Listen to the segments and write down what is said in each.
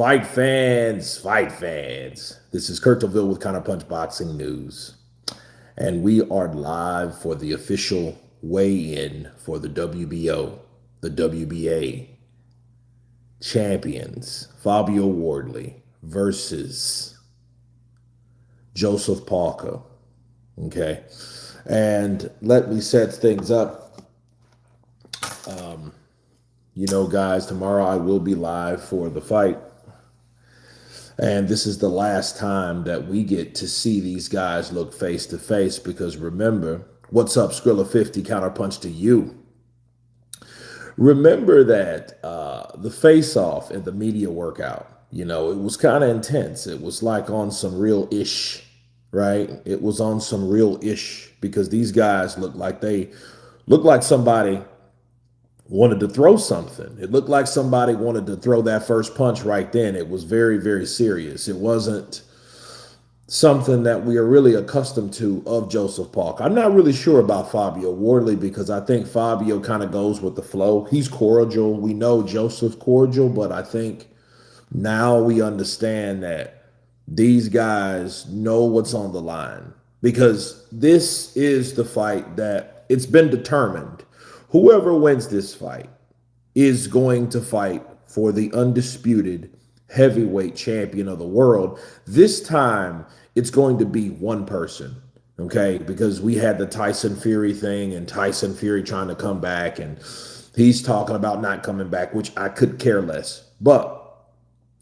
Fight fans. This is Kurt Deville with Counter Punch Boxing News. And we are live for the official weigh-in for the WBO, the WBA champions, Fabio Wardley versus Joseph Parker. Okay. And let me set things up. Guys, tomorrow I will be live for the fight. And this is the last time that we get to see these guys look face to face because remember, what's up, Skrilla 50, counterpunch to you. Remember that the face off and the media workout, it was kind of intense. It was like on some real ish, right? It was on some real ish because these guys looked like somebody wanted to throw something. It looked like somebody wanted to throw that first punch right then. It was very, very serious. It wasn't something that we are really accustomed to of Joseph Parker. I'm not really sure about Fabio Wardley because I think Fabio kind of goes with the flow. He's cordial. We know Joseph cordial, but I think now we understand that these guys know what's on the line because this is the fight that it's been determined. Whoever wins this fight is going to fight for the undisputed heavyweight champion of the world. This time, it's going to be one person, okay? Because we had the Tyson Fury thing and Tyson Fury trying to come back, and he's talking about not coming back, which I could care less. But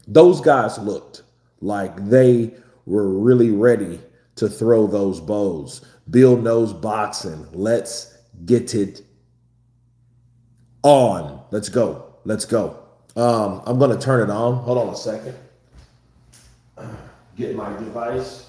those guys looked like they were really ready to throw those bows. Bill knows boxing. Let's get it on. Let's go. Let's go. I'm going to turn it on. Hold on a second. Get my device.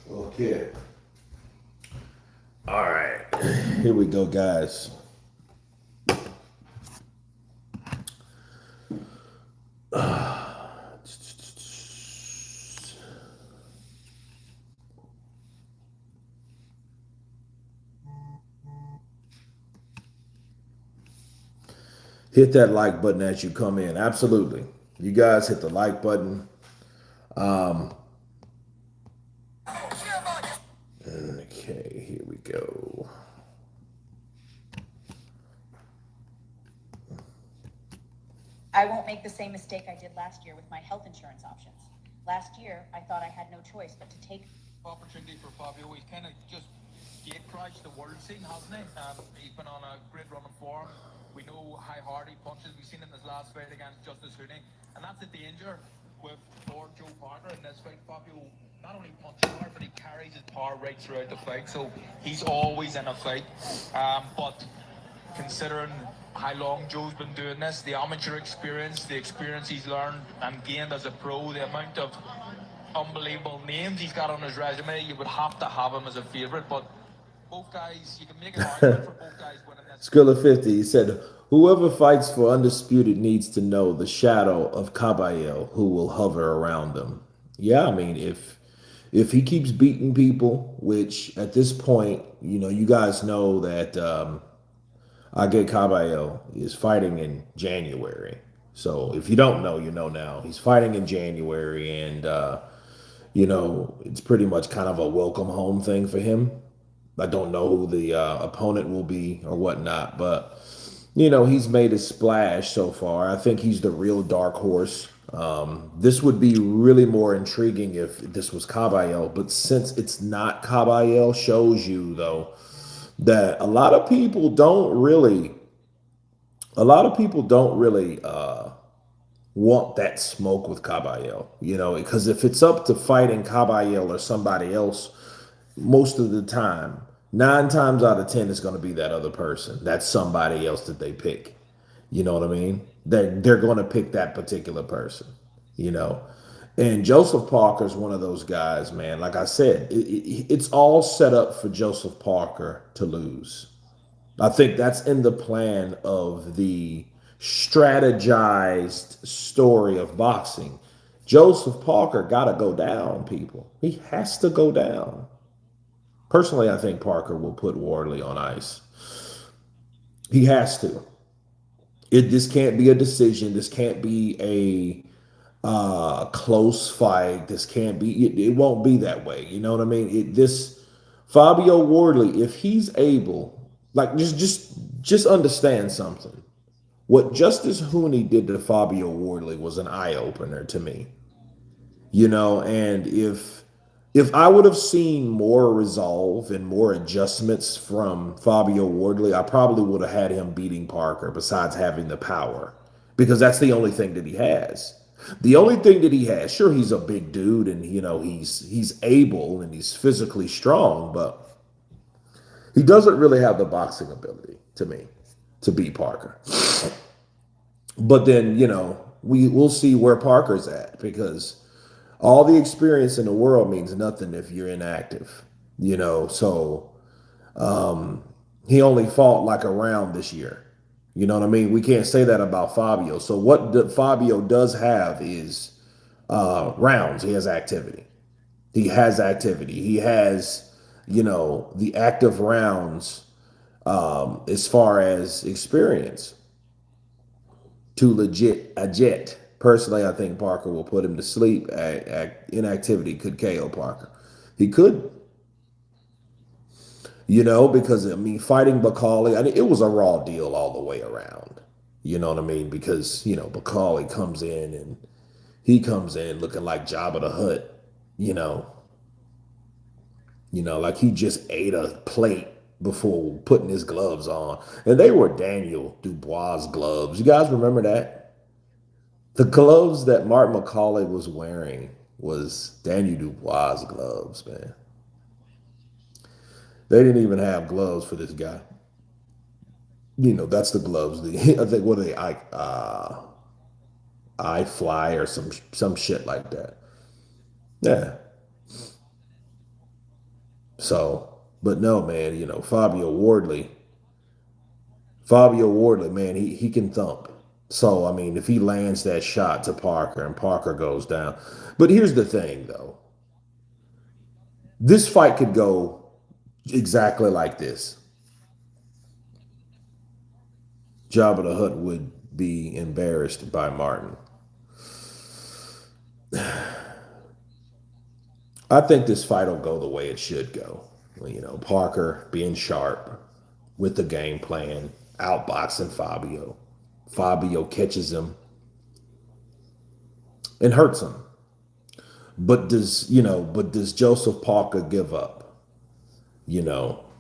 Okay. All right. Here we go, guys. Hit that like button as you come in. Absolutely. You guys hit the like button. Okay, here we go. I won't make the same mistake I did last year with my health insurance options. Last year, I thought I had no choice but to take opportunity for Fabio. He's kind of just gate crashed the world scene, hasn't he? He's been on a great run of form. We know how hard he punches. We've seen in his last fight against Justice Hooney. And that's the danger with Lord Joe Parker in this fight. Fabio not only punches hard, but he carries his power right throughout the fight. So he's always in a fight. But considering how long Joe's been doing this, the amateur experience, the experience he's learned and gained as a pro, the amount of unbelievable names he's got on his resume, you would have to have him as a favourite. But both guys, you can make an argument for both guys winning this. Skrilla 50, he said, whoever fights for undisputed needs to know the shadow of Caballero who will hover around them. Yeah, I mean, if he keeps beating people, which at this point, you guys know that Age Caballero is fighting in January. So if you don't know, you know now. He's fighting in January, and it's pretty much kind of a welcome home thing for him. I don't know who the opponent will be or whatnot, but he's made a splash so far. I think he's the real dark horse. This would be really more intriguing if this was Caballero, but since it's not Caballero, shows you though that a lot of people don't really want that smoke with Caballero, because if it's up to fighting Caballero or somebody else, most of the time, 9 times out of 10, it's going to be that other person. That's somebody else that they pick. You know what I mean? They're going to pick that particular person, And Joseph Parker is one of those guys, man. Like I said, it's all set up for Joseph Parker to lose. I think that's in the plan of the strategized story of boxing. Joseph Parker got to go down, people. He has to go down. Personally, I think Parker will put Wardley on ice. He has to. This can't be a decision. This can't be a close fight. This can't be. It won't be that way. You know what I mean? This Fabio Wardley, if he's able, like, just understand something. What Justice Hooney did to Fabio Wardley was an eye opener to me. And if I would have seen more resolve and more adjustments from Fabio Wardley, I probably would have had him beating Parker besides having the power, because that's the only thing that he has. The only thing that he has, sure, he's a big dude and he's able and he's physically strong, but he doesn't really have the boxing ability to me to beat Parker. But then, we'll see where Parker's at, because all the experience in the world means nothing if you're inactive, So he only fought like a round this year. You know what I mean? We can't say that about Fabio. So what Fabio does have is rounds. He has activity. He has activity. He has, the active rounds as far as experience to legit a jet. Personally, I think Parker will put him to sleep. Inactivity could KO Parker. He could, because fighting Bacali, it was a raw deal all the way around. You know what I mean? Because Bacali comes in and he comes in looking like Jabba the Hutt. Like he just ate a plate before putting his gloves on, and they were Daniel Dubois gloves. You guys remember that? The gloves that Mark McCauley was wearing was Daniel Dubois gloves, man. They didn't even have gloves for this guy. That's the gloves. I think what are they? I fly or some shit like that. Yeah. So, but no, man. Fabio Wardley, man, he can thump. So, if he lands that shot to Parker and Parker goes down. But here's the thing, though. This fight could go exactly like this. Jabba the Hutt would be embarrassed by Martin. I think this fight will go the way it should go. Parker being sharp with the game plan, outboxing Fabio. Fabio catches him and hurts him. But does Joseph Parker give up?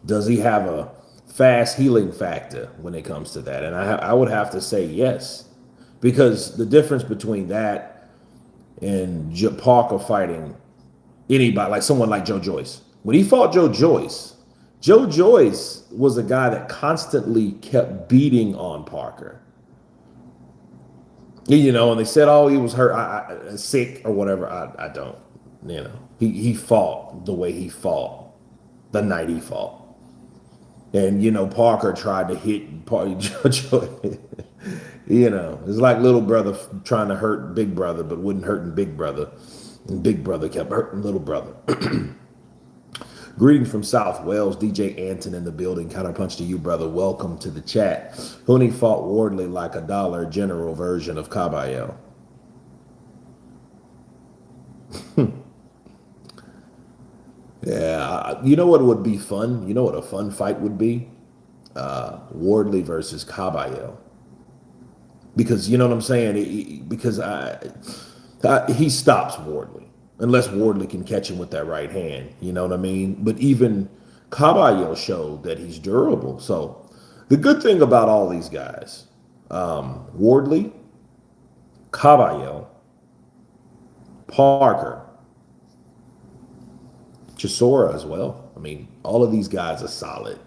Does he have a fast healing factor when it comes to that? And I would have to say yes, because the difference between that and Parker fighting anybody, like someone like Joe Joyce. When he fought Joe Joyce was a guy that constantly kept beating on Parker. And they said, oh, he was hurt, sick or whatever. I don't, he fought the way he fought the night he fought. And, Parker tried to hit Joe. It's like little brother trying to hurt big brother, but wouldn't hurt big brother. And big brother kept hurting little brother. Greetings from South Wales. DJ Anton in the building. Counter punch to you, brother. Welcome to the chat. Hooney fought Wardley like a Dollar General version of Caballero. Yeah, you know what would be fun? You know what a fun fight would be? Wardley versus Caballero. Because, you know what I'm saying? Because he stops Wardley. Unless Wardley can catch him with that right hand. You know what I mean? But even Caballero showed that he's durable. So the good thing about all these guys, Wardley, Caballero, Parker, Chisora as well. All of these guys are solid.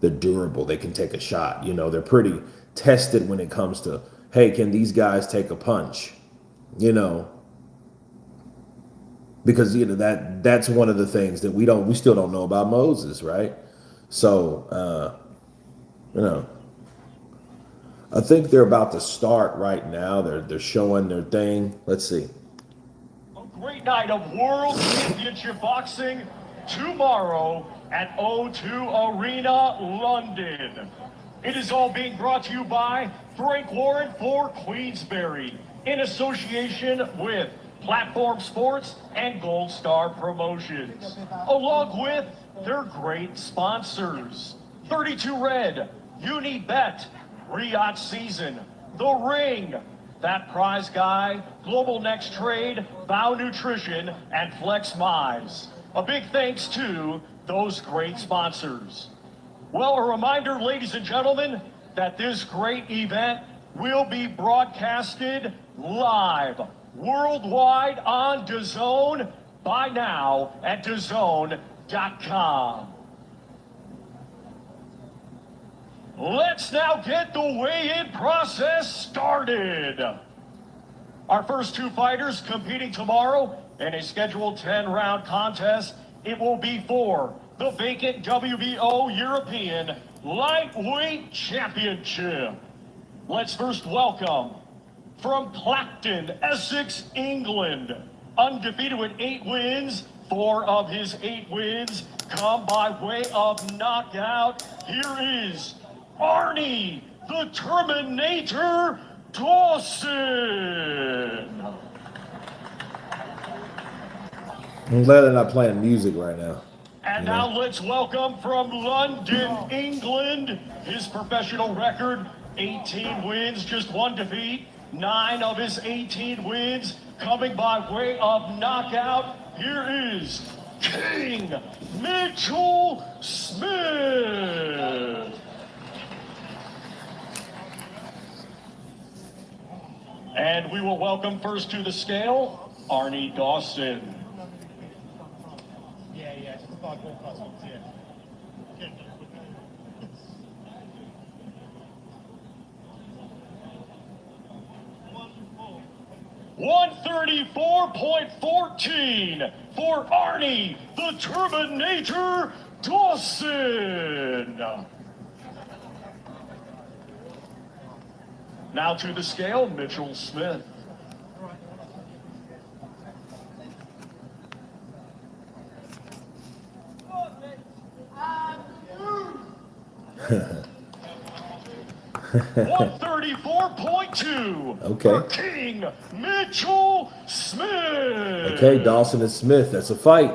They're durable. They can take a shot. They're pretty tested when it comes to, hey, can these guys take a punch? Because that's one of the things that we still don't know about Moses, right? So I think they're about to start right now. They're showing their thing. Let's see. A great night of World Championship Boxing tomorrow at O2 Arena, London. It is all being brought to you by Frank Warren for Queensberry in association with Platform Sports and Gold Star Promotions, along with their great sponsors. 32 Red, Unibet, Riyadh Season, The Ring, That Prize Guy, Global Next Trade, Vow Nutrition, and Flex Miles. A big thanks to those great sponsors. Well, a reminder, ladies and gentlemen, that this great event will be broadcasted live worldwide on DAZN by now at DAZN.com. Let's now get the weigh-in process started. Our first two fighters competing tomorrow in a scheduled 10-round contest. It will be for the vacant WBO European Lightweight Championship. Let's first welcome from Clacton, Essex, England, undefeated with 8 wins. 4 of his 8 wins come by way of knockout. Here is Arnie, the Terminator Dawson. I'm glad they're not playing music right now. And now let's welcome from London, England, his professional record, 18 wins, just 1 defeat. 9 of his 18 wins coming by way of knockout. Here is King Mitchell Smith. And we will welcome first to the scale, Arnie Dawson. Yeah, just the 5 broadcast ones, yeah. 134.14 for Arnie, the Terminator Dawson. Now to the scale, Mitchell Smith. $134.2 Okay. for King Mitchell Smith. Okay, Dawson and Smith. That's a fight.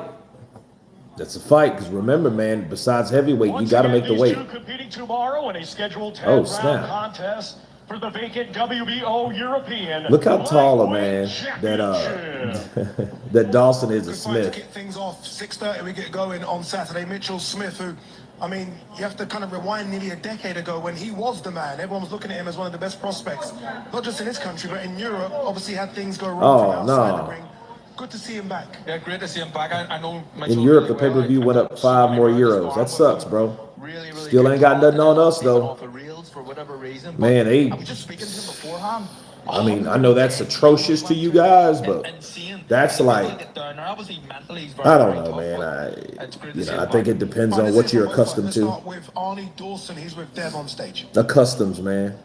That's a fight. Because remember, man, besides heavyweight, you got to make the weight. These two competing tomorrow in a scheduled 10-round contest for the vacant WBO European. Look how tall a man that that Dawson is to Smith. To kick things off, 6:30 we get going on Saturday. Mitchell Smith, who, I mean, you have to kind of rewind nearly a decade ago when he was the man. Everyone was looking at him as one of the best prospects, not just in this country, but in Europe. Obviously had things go wrong from outside the ring. Good to see him back. Yeah, great to see him back. I know in Europe, the pay-per-view went up 5 more euros. That sucks, bro. Still ain't got nothing on us, though. Man, I was just speaking to him beforehand. I mean, I know that's atrocious to you guys, but that's like, I don't know, man. I think it depends on what you're accustomed to. With Arnie Dawson, he's with Dev on stage. The customs, man.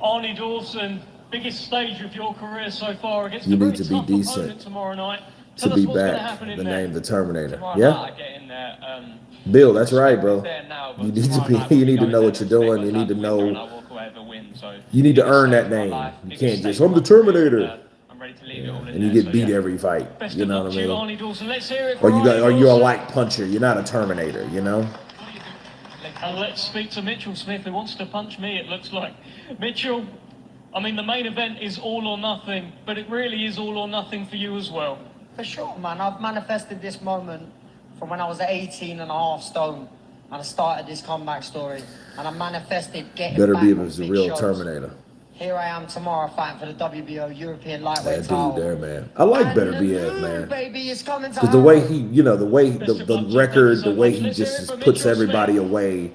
Arnie Dawson, biggest stage of your career so far against you a need very to be tough decent opponent tomorrow night. to be back. The name, the Terminator. Yeah. Bill, that's right, bro. You need to be. You need to know what you're doing. You need to know. You need to earn that name. You can't just, I'm the Terminator. And you get beat every fight. You know what I mean? Or you're a light puncher. You're not a Terminator. You know. And let's speak to Mitchell Smith, who wants to punch me, it looks like. Mitchell, I mean, the main event is all or nothing, but it really is all or nothing for you as well. For sure, man. I've manifested this moment from when I was 18 and a half stone, and I started this comeback story, and I manifested getting better back be if on it's a big real shows. Terminator. Here I am tomorrow fighting for the WBO European lightweight That title. dude there, man. I like Better And the BF, moon, man. baby, is coming to Because the way he, the record, the way he Let's hear it just from puts Mitchell everybody Smith. away,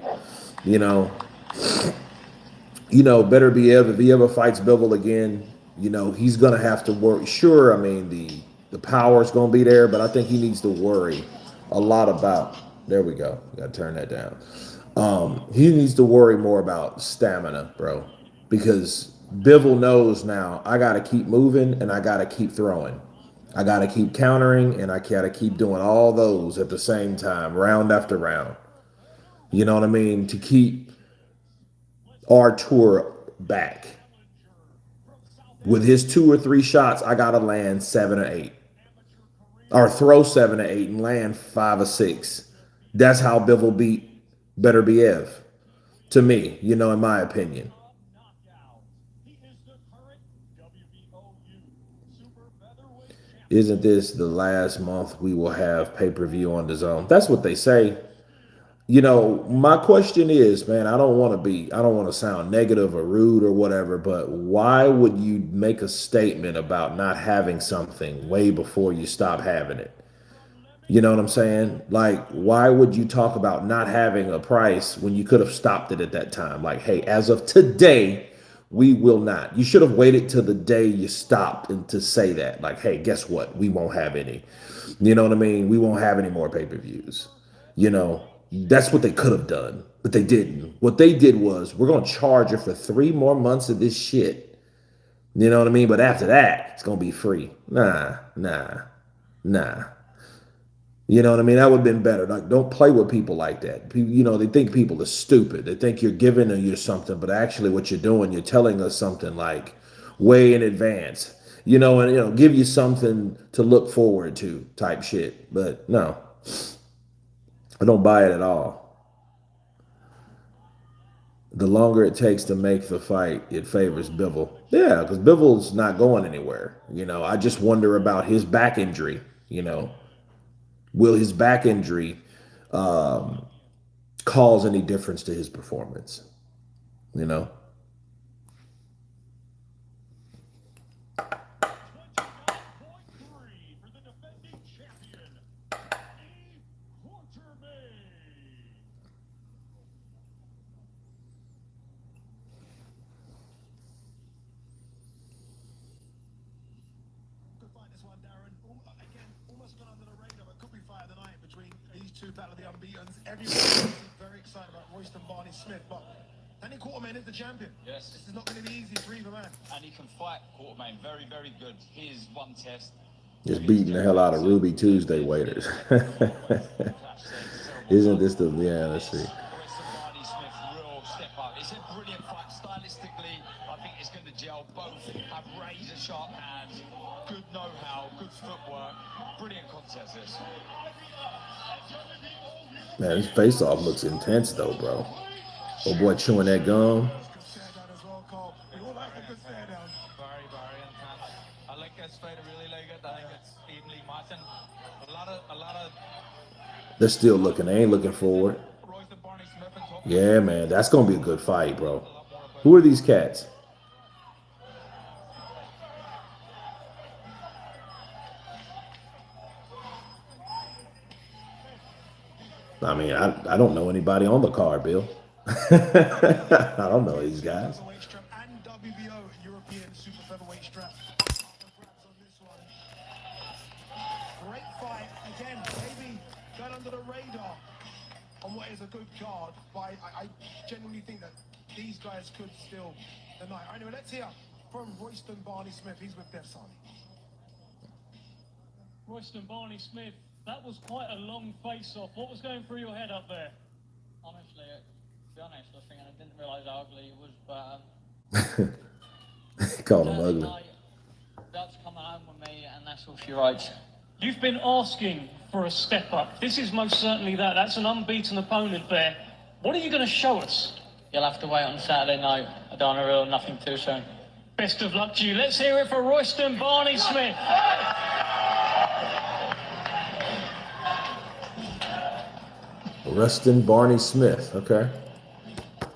Better BF, if he ever fights Bivol again, he's going to have to work. Sure, I mean, the power's going to be there, but I think he needs to worry a lot about, there we go. Got to turn that down. He needs to worry more about stamina, bro, because Bivol knows now I got to keep moving and I got to keep throwing. I got to keep countering and I got to keep doing all those at the same time, round after round. You know what I mean? To keep Artur back. With his 2 or 3 shots, I got to land 7 or 8. Or throw 7 or 8 and land 5 or 6. That's how Bivol beat Better Biev, to me, in my opinion. Isn't this the last month we will have pay-per-view on the zone? That's what they say. My question is, man, I don't want to sound negative or rude or whatever, but why would you make a statement about not having something way before you stop having it? You know what I'm saying? Like, why would you talk about not having a price when you could have stopped it at that time? Like, hey, as of today, we will not. You should have waited till the day you stopped and to say that. Like, hey, guess what? We won't have any. You know what I mean? We won't have any more pay-per-views. That's what they could have done, but they didn't. What they did was, we're going to charge you for 3 more months of this shit. You know what I mean? But after that, it's going to be free. Nah, nah, nah. You know what I mean? That would have been better. Like, don't play with people like that. They think people are stupid. They think you're giving you something, but actually what you're doing, you're telling us something like way in advance. And give you something to look forward to type shit. But no, I don't buy it at all. The longer it takes to make the fight, it favors Bivol. Yeah, because Bivol's not going anywhere. I just wonder about his back injury. Will his back injury cause any difference to his performance? You know? 29.3 for the defending champion, Quartermain. Good fight, this one, Darren. Again, almost gone under the radar, but could be fight of the night between these two battle of the unbeatens. Everyone is very excited about Royston Barney Smith, but Danny Quartermain is the champion. Yes. This is not going to be easy for either man. And he can fight Quartermain. Very, very good. Here's one test. Just beating the hell out of Ruby Tuesday waiters. Isn't this the, yeah, let's see. Royston Barney Smith, real step up. It's a brilliant fight. Stylistically, I think it's going to gel. Both have razor sharp hands, good know-how, good footwork. Brilliant contest, this. Man, this face-off looks intense, though, bro. Oh, boy, chewing that gum. Good stare down as well, Cole. We all like a good stare down. Very, very intense. I like this fight. I really like it. I think it's evenly matching. A lot of. They're still looking. They ain't looking forward. Royston Barney Smith and top. Yeah, man, that's going to be a good fight, bro. Who are these cats? I mean, I don't know anybody on the card, Bill. I don't know these guys. Featherweight strap and WBO European super featherweight strap. Grabs on this one. Great fight. Again, maybe got under the radar on what is a good card, but I genuinely think that these guys could still tonight. Anyway, let's hear from Royston Barney Smith. He's with Death Sally. Royston Barney Smith, that was quite a long face-off. What was going through your head up there? Honestly, to be honest, I think I didn't realise how ugly he was, but Called him ugly. That's coming home with me, and that's all she writes. You've been asking for a step up. This is most certainly that. That's an unbeaten opponent there. What are you going to show us? You'll have to wait on Saturday night. I don't want to reveal nothing too soon. Best of luck to you. Let's hear it for Royston Barney Smith. Rustin Barney Smith. Okay.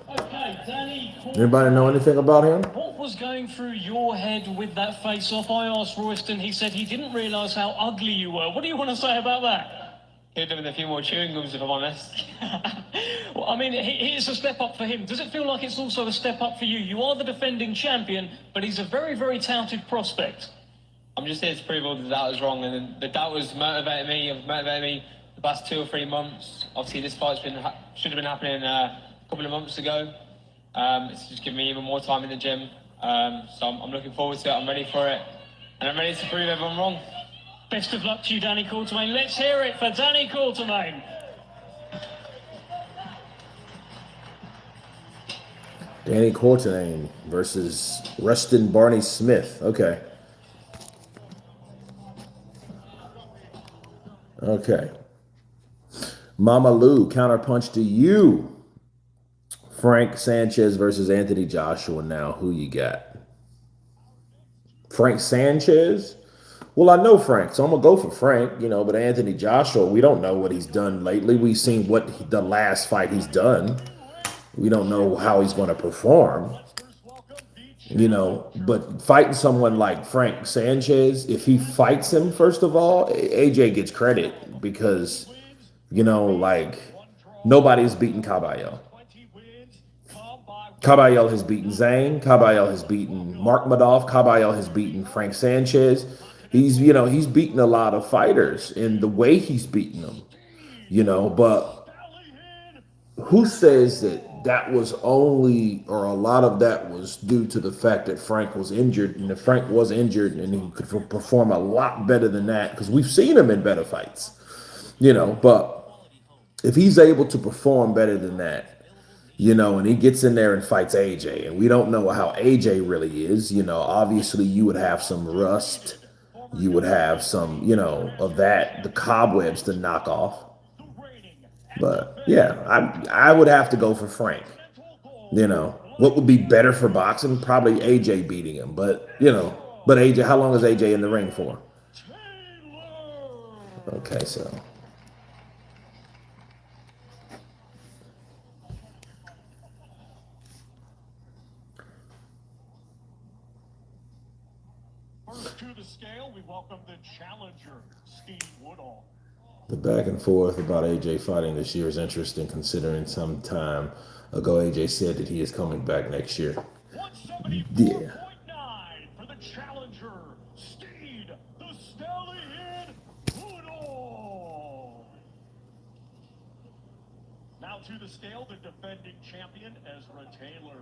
Okay, Danny. Anybody know anything about him? What was going through your head with that face-off? I asked Royston. He said he didn't realise how ugly you were. What do you want to say about that? He'd have been a few more chewing gums, if I'm honest. Well, I mean, it's a step up for him. Does it feel like it's also a step up for you? You are the defending champion, but he's a very, very touted prospect. I'm just here to prove all the doubters wrong, and the doubters motivated me, have motivated me the past 2 or 3 months. Obviously, this fight's should have been happening a couple of months ago. It's just given me even more time in the gym. So I'm looking forward to it. I'm ready for it. And I'm ready to prove everyone wrong. Best of luck to you, Danny Quartermain. Let's hear it for Danny Quartermain. Danny Quartermain versus Rustin Barney Smith. Okay. Okay. Mama Lou, counterpunch to you. Frank Sanchez versus Anthony Joshua now. Who you got? Frank Sanchez? Well, I know Frank, so I'm going to go for Frank, but Anthony Joshua, we don't know what he's done lately. We've seen the last fight he's done. We don't know how he's going to perform, but fighting someone like Frank Sanchez, if he fights him, first of all, AJ gets credit because, nobody's beaten Caballo. Caballo has beaten Zane. Caballo has beaten Mark Madoff. Caballo has beaten Frank Sanchez. He's beaten a lot of fighters in the way he's beaten them, but who says that was only, or a lot of that was due to the fact that Frank was injured, and if Frank was injured and he could perform a lot better than that, because we've seen him in better fights, but if he's able to perform better than that, and he gets in there and fights AJ, and we don't know how AJ really is, obviously you would have some rust, you would have some, of that, the cobwebs to knock off. But yeah, I would have to go for Frank. What would be better for boxing? Probably AJ beating him, but AJ, how long is AJ in the ring for? Okay, so. First to the scale, we welcome the challenger, Steve Woodall. The back and forth about AJ fighting this year is interesting, considering some time ago AJ said that he is coming back next year. Yeah. For the challenger, Steve the Stallion Woodall. Now to the scale, the defending champion, Ezra Taylor.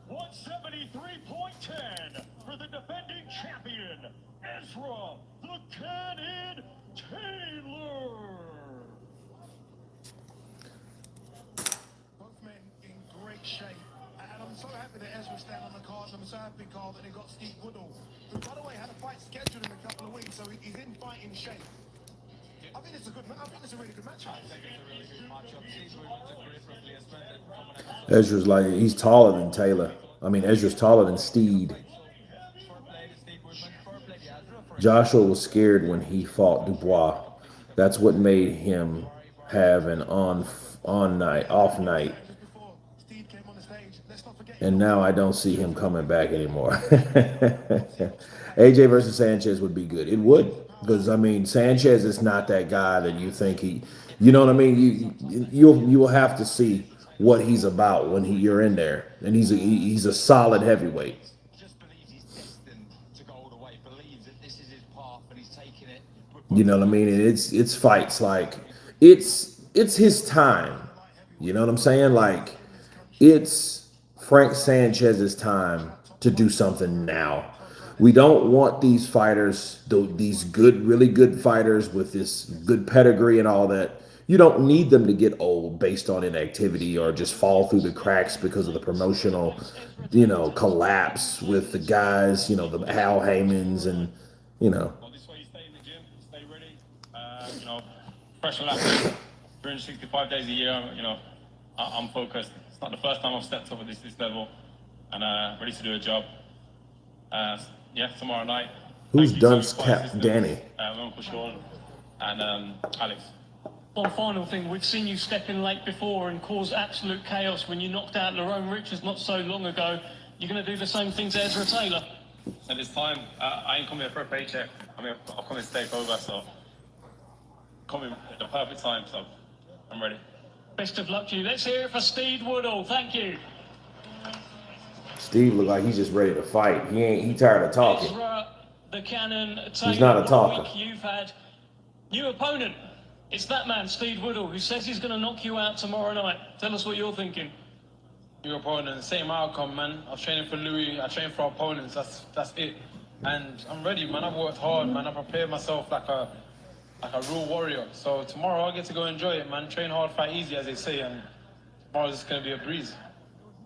173.10 for the defending champion, Ezra the Cannon Taylor. Both men in great shape. And I'm so happy that Ezra's staying on the card. I'm so happy, Carl, that they got Steve Woodall, who, by the way, had a fight scheduled in a couple of weeks, so he's in fighting shape. I think it's a really good matchup. I think it's a really good matchup. Steve Woodall's a great replacement. Ezra's he's taller than Taylor. Ezra's taller than Steed. Joshua was scared when he fought Dubois. That's what made him have an off night. And now I don't see him coming back anymore. AJ versus Sanchez would be good. It would, because Sanchez is not that guy that you think he. You know what I mean? You will have to see what he's about when you're in there, and he's a solid heavyweight. Just believes he's destined to go all the way. Believes that this is his path, and he's taking it. You know what I mean? And it's fights it's his time. You know what I'm saying? It's Frank Sanchez's time to do something now. We don't want these fighters, these really good fighters with this good pedigree and all that. You don't need them to get old based on inactivity or just fall through the cracks because of the promotional, collapse with the guys, the Al Haymans and, Well, this way you stay in the gym, stay ready. Professional athlete, 365 days a year. I'm focused. It's not the first time I've stepped up at this level, and ready to do a job. Tomorrow night. Who's Dunce Cap Danny? My Uncle Sean and Alex. One final thing, we've seen you step in late before and cause absolute chaos when you knocked out Lerone Richards not so long ago. You're going to do the same thing to Ezra Taylor? At this time, I ain't coming here for a paycheck. I'll come and take over, so coming at the perfect time, so I'm ready. Best of luck to you. Let's hear it for Steve Woodall. Thank you. Steve look like he's just ready to fight. He tired of talking. Ezra, the Cannon, He's not a Taylor, talker. what a week you've had. New opponent. It's that man, Steve Woodall, who says he's going to knock you out tomorrow night. Tell us what you're thinking. New opponent, same outcome, man. I was training for Louis. I train for opponents. That's it. And I'm ready, man. I've worked hard, man. I prepared myself like a real warrior. So tomorrow I get to go enjoy it, man. Train hard, fight easy, as they say, and tomorrow's just gonna be a breeze.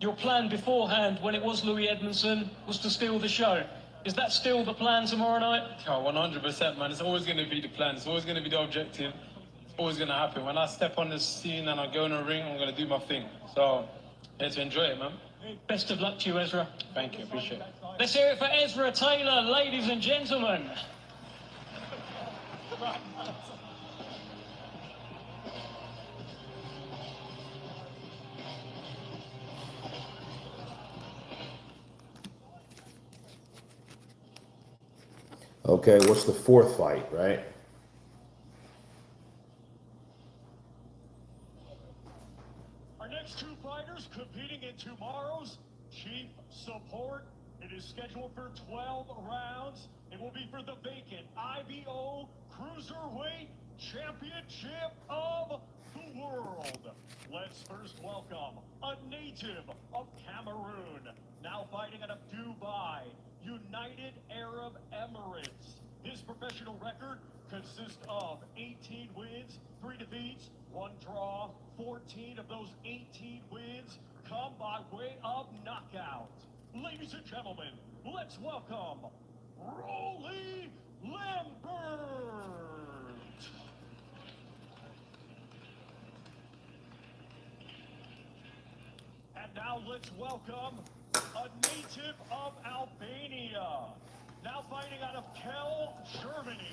Your plan beforehand, when it was Louis Edmondson, was to steal the show. Is that still the plan tomorrow night? Yeah, 100%, man. It's always gonna be the plan. It's always gonna be the objective. It's always gonna happen. When I step on the scene and I go in the ring, I'm gonna do my thing. So, here to enjoy it, man. Best of luck to you, Ezra. Thank you, appreciate it. Let's hear it for Ezra Taylor, ladies and gentlemen. Okay, what's the fourth fight, right? Our next two fighters competing in tomorrow's Chief Support. It is scheduled for 12 rounds. It will be for the vacant IBO Cruiserweight Championship of the World. Let's first welcome a native of Cameroon, now fighting out of Dubai, United Arab Emirates. His professional record consists of 18 wins, 3 defeats, 1 draw. 14 of those 18 wins come by way of knockout. Ladies and gentlemen, let's welcome Rolly Lambert. And now let's welcome a native of Albania, now fighting out of Kiel, Germany.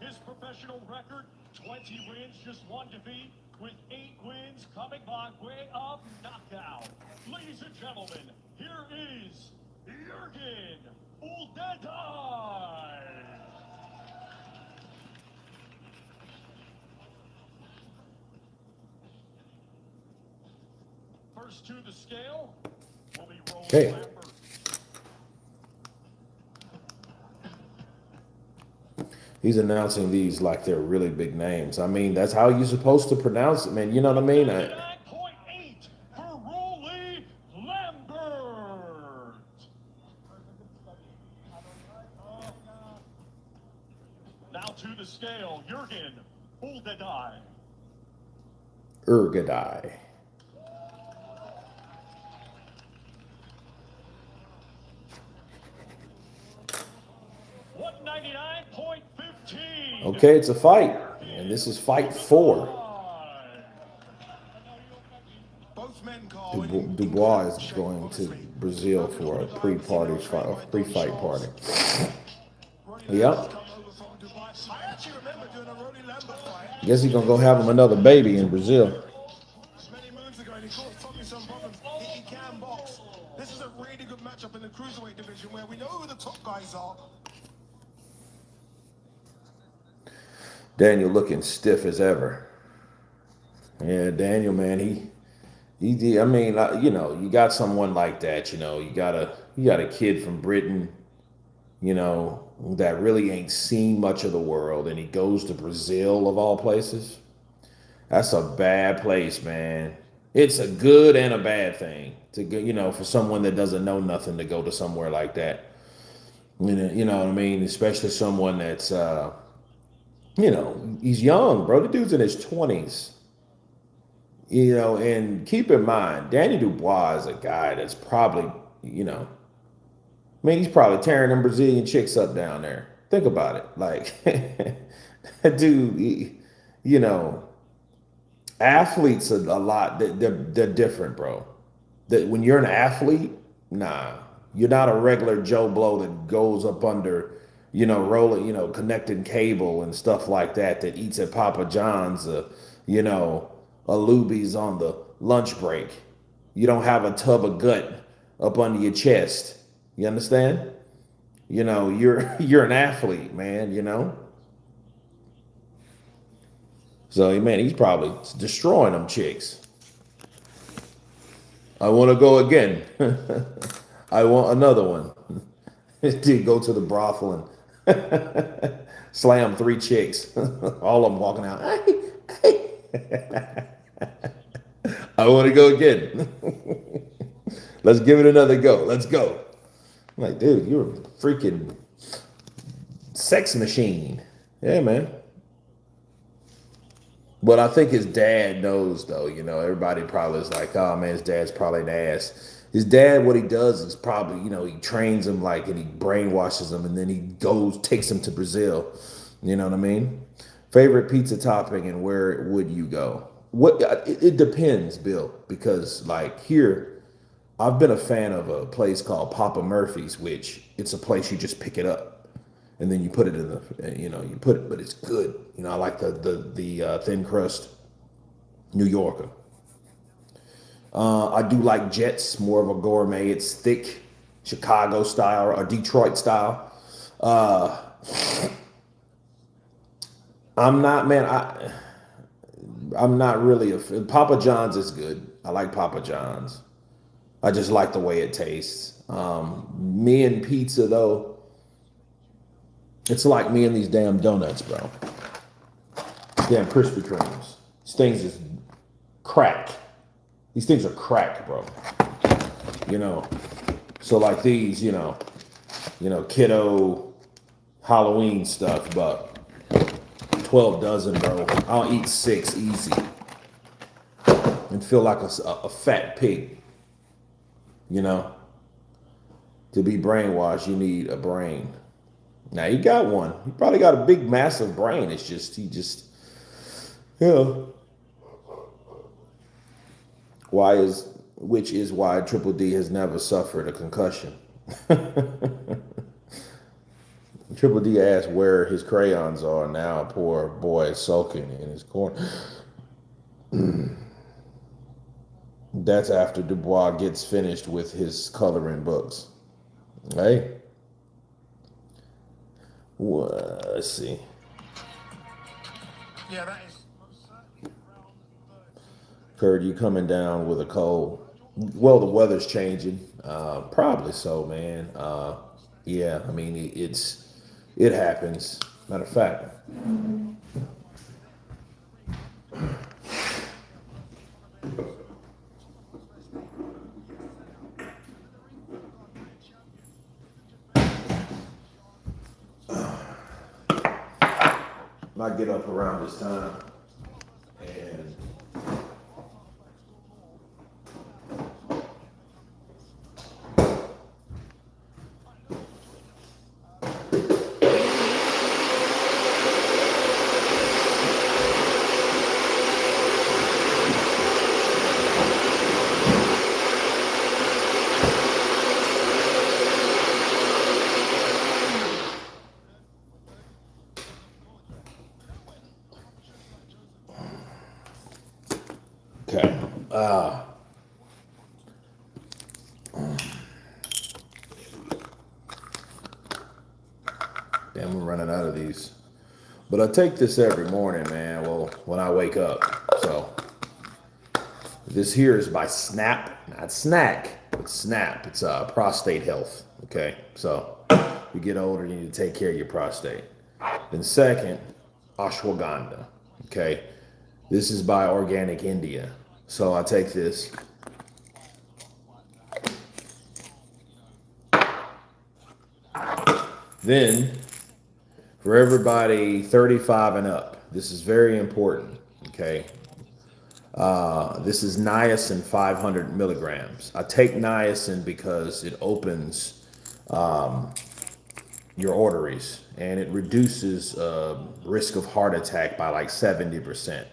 His professional record, 20 wins, just 1 defeat, with 8 wins coming by way of knockout. Ladies and gentlemen, here is Jürgen Uldedai. First to the scale will be Rolly Okay. Lambert. He's announcing these like they're really big names. I mean, that's how you're supposed to pronounce it, man. You know what I mean? 9.8 for Rolly Lambert. Now to the scale, Jürgen Uldedai. Urgadai. 199.15. Okay, it's a fight. And this is fight 4. Both men, Carl, Dubois is going to Brazil for a pre-fight party. Yep. I actually remember doing a Rolly Lambert fight Guess he's gonna go have him another baby in Brazil. many moons ago, and he caused Tommy some problems. He can box. This is a really good matchup in the cruiserweight division where we know who the top guys are. Daniel looking stiff as ever. Yeah, Daniel, man, he I mean, you know, you got someone like that, you know, you got a kid from Britain, you know, that really ain't seen much of the world, and he goes to Brazil of all places. That's a bad place, man. It's a good and a bad thing to go, you know, for someone that doesn't know nothing to go to somewhere like that. You know what I mean? Especially someone that's, you know, he's young, bro. The dude's in his 20s. You know, and keep in mind, Danny Dubois is a guy that's probably, you know, I mean, he's probably tearing them Brazilian chicks up down there. Think about it. Like, dude, you know, athletes are a lot, they're different, bro. That when you're an athlete, nah, you're not a regular Joe Blow that goes up under, you know, rolling, you know, connecting cable and stuff like that eats at Papa John's, you know, a Luby's on the lunch break. You don't have a tub of gut up under your chest. You understand? You know, you're an athlete, man, you know? So, man, he's probably destroying them chicks. I want to go again. I want another one. Dude, go to the brothel and slam 3 chicks. All of them walking out. I want to go again. Let's give it another go. Let's go. I'm like, dude, you're a freaking sex machine. Yeah, man. But I think his dad knows, though. You know, everybody probably is like, oh, man, his dad's probably an ass. His dad, what he does is probably, you know, he trains him like, and he brainwashes him, and then he takes him to Brazil. You know what I mean? Favorite pizza topping, and where would you go? It depends, Bill, because like here, I've been a fan of a place called Papa Murphy's, which it's a place you just pick it up and then you put it in the, you know, you put it, but it's good. You know, I like the thin crust New Yorker. I do like Jets, more of a gourmet. It's thick, Chicago style or Detroit style. I'm not, man. I'm not really a Papa John's is good. I like Papa John's. I just like the way it tastes. Me and pizza though, it's like me and these damn donuts, bro. Damn Krispy Kremes. These things is crack. These things are crack, bro. You know. So like these, you know, kiddo Halloween stuff, but 12 dozen, bro. I'll eat 6 easy and feel like a fat pig. You know, to be brainwashed, you need a brain. Now he got one. He probably got a big, massive brain. It's just you know, which is why Triple D has never suffered a concussion. Triple D asked where his crayons are now. Poor boy sulking in his corner. That's after Dubois gets finished with his coloring books. Hey. Well, let's see. Yeah, that is. Kurt, you coming down with a cold? Well, the weather's changing. Probably so, man. Yeah, I mean, it happens. Matter of fact. I get up around this time and okay. Damn, we're running out of these. But I take this every morning, man. Well, when I wake up. So this here is by Snap, not Snack, but Snap. It's prostate health. Okay, so you get older, you need to take care of your prostate. Then second, ashwagandha. Okay, this is by Organic India. So I take this. Then, for everybody 35 and up, this is very important, okay? This is niacin 500 milligrams. I take niacin because it opens your arteries and it reduces risk of heart attack by like 70%.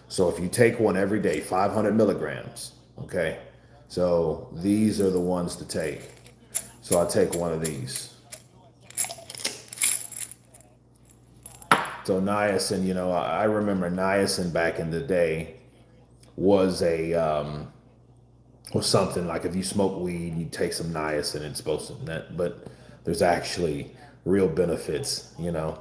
So if you take one every day, 500 milligrams, okay? So these are the ones to take. So I take one of these. So niacin, you know, I remember niacin back in the day was was something like if you smoke weed, you take some niacin, it's supposed to that, but there's actually real benefits, you know.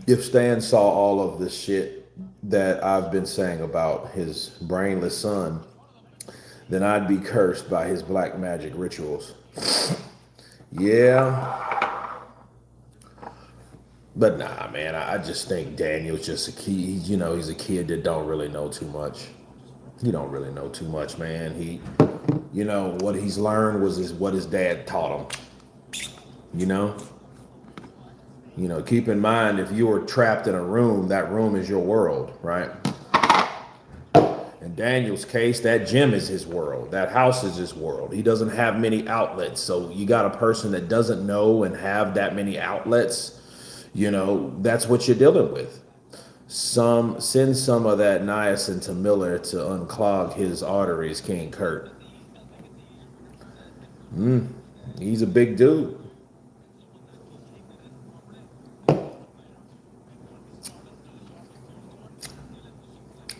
if Stan saw all of this shit that I've been saying about his brainless son, then I'd be cursed by his black magic rituals. Yeah. But nah, man, I just think Daniel's just a kid. He's a kid that don't really know too much. He don't really know too much, man. What he's learned was what his dad taught him. Keep in mind, if you were trapped in a room, that room is your world, right? In Daniel's case, that gym is his world. That house is his world. He doesn't have many outlets. So you got a person that doesn't know and have that many outlets, that's what you're dealing with. Send some of that niacin to Miller to unclog his arteries, King Kurt. He's a big dude.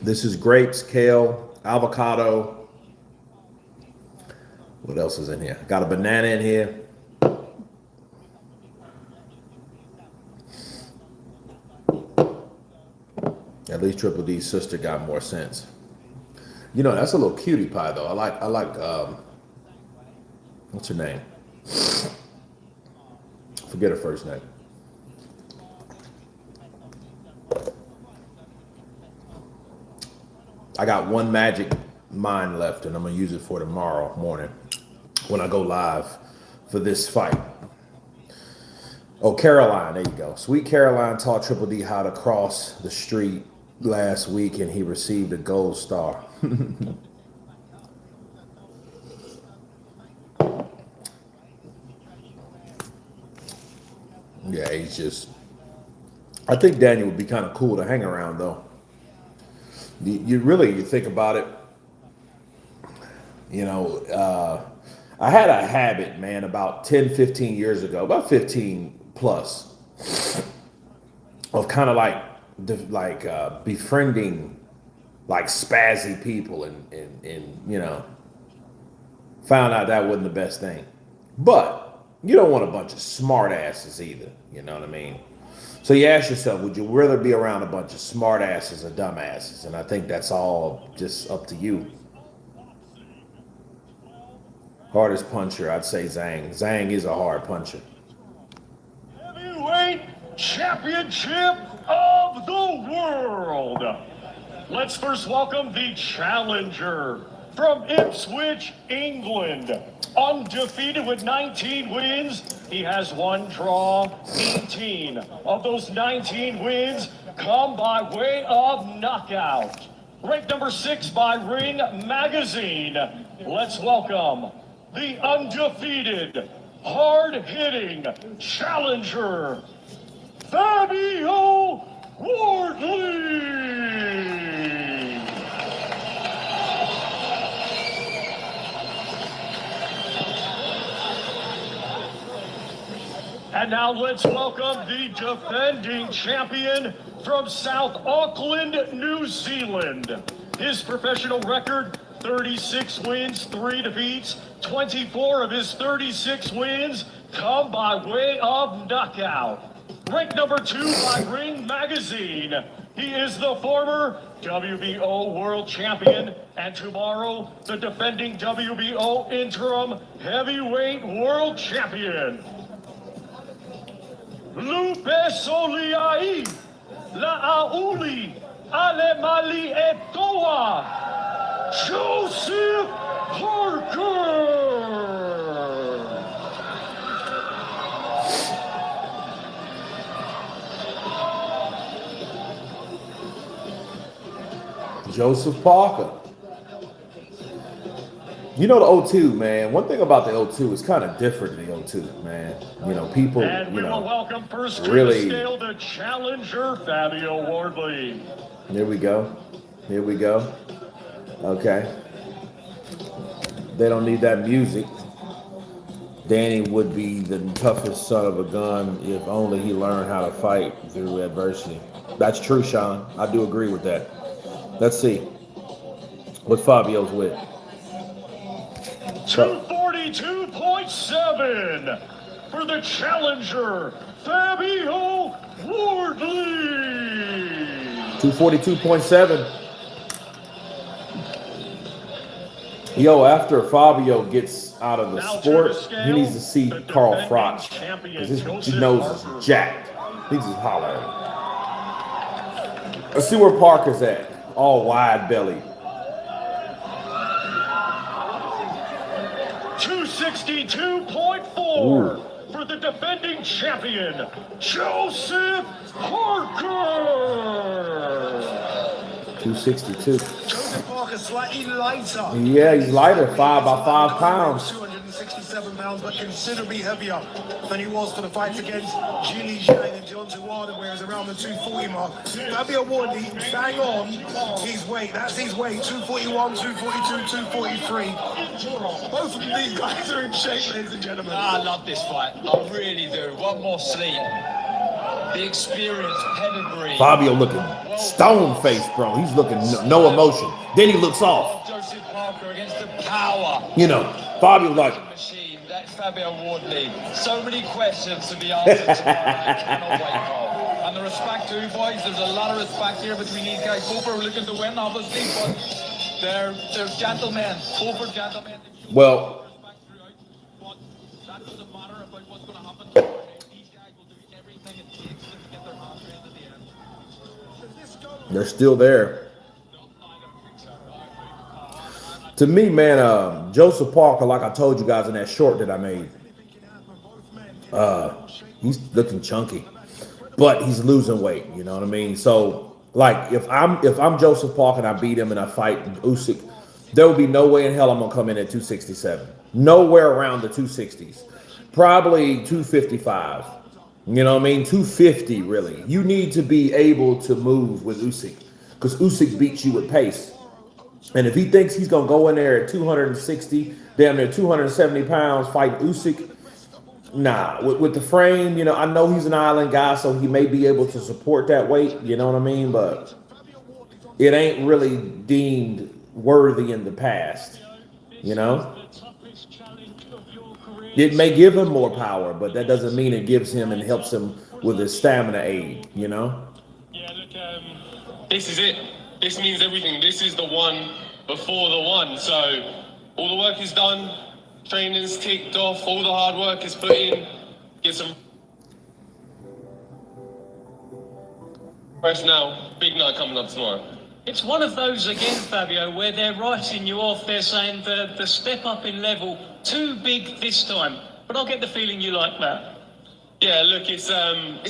This is grapes, kale, avocado. What else is in here? Got a banana in here. At least Triple D's sister got more sense. That's a little cutie pie though. I like what's her name? Forget her first name. I got one magic mind left, and I'm gonna use it for tomorrow morning when I go live for this fight. Oh, Caroline, there you go. Sweet Caroline taught Triple D how to cross the street last week, and he received a gold star. Yeah, I think Daniel would be kind of cool to hang around, though. You think about it, I had a habit, man, about 10, 15 years ago, about 15 plus, of kind of befriending like spazzy people and found out that wasn't the best thing. But you don't want a bunch of smart asses either, you know what I mean? So you ask yourself, would you rather be around a bunch of smart asses or dumb asses? And I think that's all just up to you. Hardest puncher, I'd say Zhang. Zhang is a hard puncher. Heavyweight Championship of the World. Let's first welcome the challenger from Ipswich, England. Undefeated with 19 wins. He has one draw, 18. Of those 19 wins come by way of knockout. Ranked number 6 by Ring Magazine. Let's welcome the undefeated, hard-hitting challenger, Fabio Wardley. And now let's welcome the defending champion from South Auckland, New Zealand. His professional record, 36 wins, 3 defeats. 24 of his 36 wins come by way of knockout. Ranked number 2 by Ring Magazine. He is the former WBO World Champion and tomorrow the defending WBO Interim Heavyweight World Champion. Lupe Soliai, La'auli, Alemali Etoa, Joseph Parker. Joseph Parker. The O2, man. One thing about the O2 is kind of different than the O2, man. People, and we will welcome first to really the scale the challenger, Fabio Wardley. Here we go. Okay. They don't need that music. Danny would be the toughest son of a gun if only he learned how to fight through adversity. That's true, Sean. I do agree with that. Let's see what Fabio's with. 242.7 for the challenger, Fabio Wardley. 242.7. Yo, after Fabio gets out of the sport, he needs to see Carl Froch because his nose is jacked. He just holler at him. Let's see where Parker's at. All wide belly. 262.4 for the defending champion, Joseph Parker. 262. Joseph Parker slightly lighter. Yeah, he's lighter, 5 by 5 pounds. 267 pounds, but considerably heavier than he was for the fights against Jili Zhang and Deontay Wilder, where he's around the 240 mark. Fabio Wardley, bang on his weight. That's his weight, 241, 242, 243. Both of these guys are in shape, ladies and gentlemen. I love this fight. I really do. One more sleep. The experience, pedigree. Fabio looking stone faced, bro. He's looking no emotion. Then he looks off. Joseph Parker against the power. You know, Fabio like. Machine. That's Fabio Wardley. So many questions to be answered tonight. I cannot wait for. And the respect too, boys. There's a lot of respect here between these guys. Both are looking to win, obviously, but they're gentlemen. Both are gentlemen. Well, But that doesn't matter about what's going to happen. These guys will do everything it takes to get their hands around at the end. they're still there. To me, man, Joseph Parker, like I told you guys in that short that I made, he's looking chunky, but he's losing weight. You know what I mean? So, like, if I'm Joseph Parker and I beat him and I fight Usyk, there will be no way in hell I'm gonna come in at 267. Nowhere around the 260s. Probably 255. You know what I mean? 250, really. You need to be able to move with Usyk because Usyk beats you with pace. And if he thinks he's going to go in there at 260, damn near 270 pounds fighting Usyk, nah. With the frame, you know, I know he's an island guy, so he may be able to support that weight, you know what I mean? But it ain't really deemed worthy in the past, you know? It may give him more power, but that doesn't mean it gives him and helps him with his stamina aid, you know? Yeah, look, this is it. This means everything. This is the one before the one. So all the work is done, training's ticked off, all the hard work is put in. Get some rest now. Big night coming up tomorrow. It's one of those again, Fabio, where they're writing you off. They're saying the step up in level too big this time. But I'll get the feeling you like that. Yeah, look, it's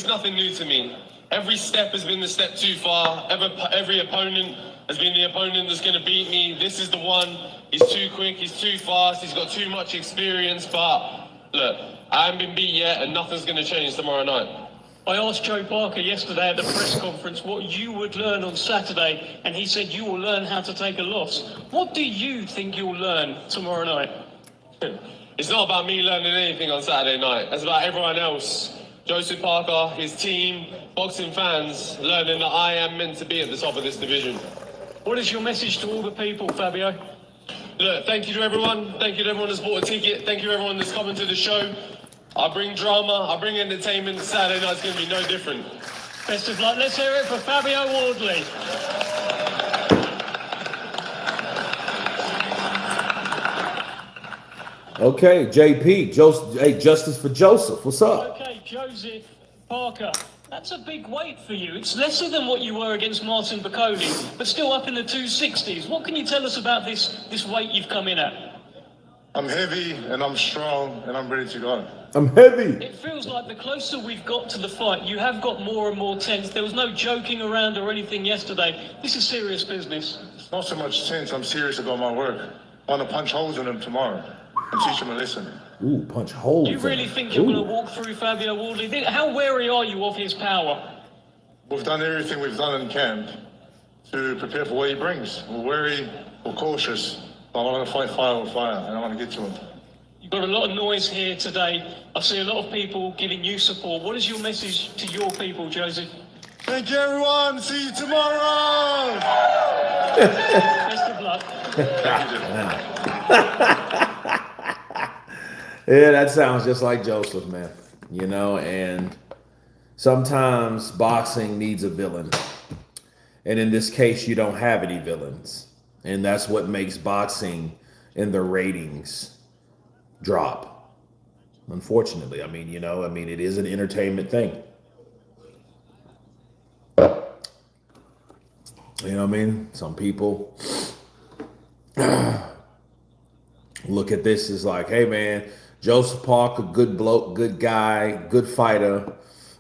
nothing new to me. Every step has been the step too far. Every opponent has been the opponent that's going to beat me. This is the one. He's too quick. He's too fast. He's got too much experience. But look, I haven't been beat yet, and nothing's going to change tomorrow night. I asked Joe Parker yesterday at the press conference what you would learn on Saturday, and he said you will learn how to take a loss. What do you think you'll learn tomorrow night? It's not about me learning anything on Saturday night. It's about everyone else. Joseph Parker, his team, boxing fans, learning that I am meant to be at the top of this division. What is your message to all the people, Fabio? Look, thank you to everyone. Thank you to everyone that's bought a ticket. Thank you to everyone that's coming to the show. I bring drama, I bring entertainment. Saturday night's going to be no different. Best of luck. Let's hear it for Fabio Wardley. Okay, JP, hey, Justice for Joseph. What's up? Okay, Joseph Parker. That's a big weight for you. It's lesser than what you were against Martin Boccoli, but still up in the 260s. What can you tell us about this weight you've come in at? I'm heavy and I'm strong and I'm ready to go. I'm heavy. It feels like the closer we've got to the fight, you have got more and more tense. There was no joking around or anything yesterday. This is serious business. It's not so much tense, I'm serious about my work. I want to punch holes in them tomorrow and teach them a lesson. Ooh, punch holes. Do you really think you're going to walk through Fabio Wardley? How wary are you of his power? We've done everything we've done in camp to prepare for what he brings. We're wary, we're cautious, but I want to fight fire with fire and I want to get to him. You've got a lot of noise here today. I see a lot of people giving you support. What is your message to your people, Joseph? Thank you, everyone. See you tomorrow. Best of luck. Yeah, that sounds just like Joseph, man. You know, and Sometimes boxing needs a villain. And in this case, you don't have any villains. And that's what makes boxing and the ratings drop. Unfortunately, it is an entertainment thing. You know what I mean? Some people look at this as like, hey man, Joseph Parker, good bloke, good guy, good fighter.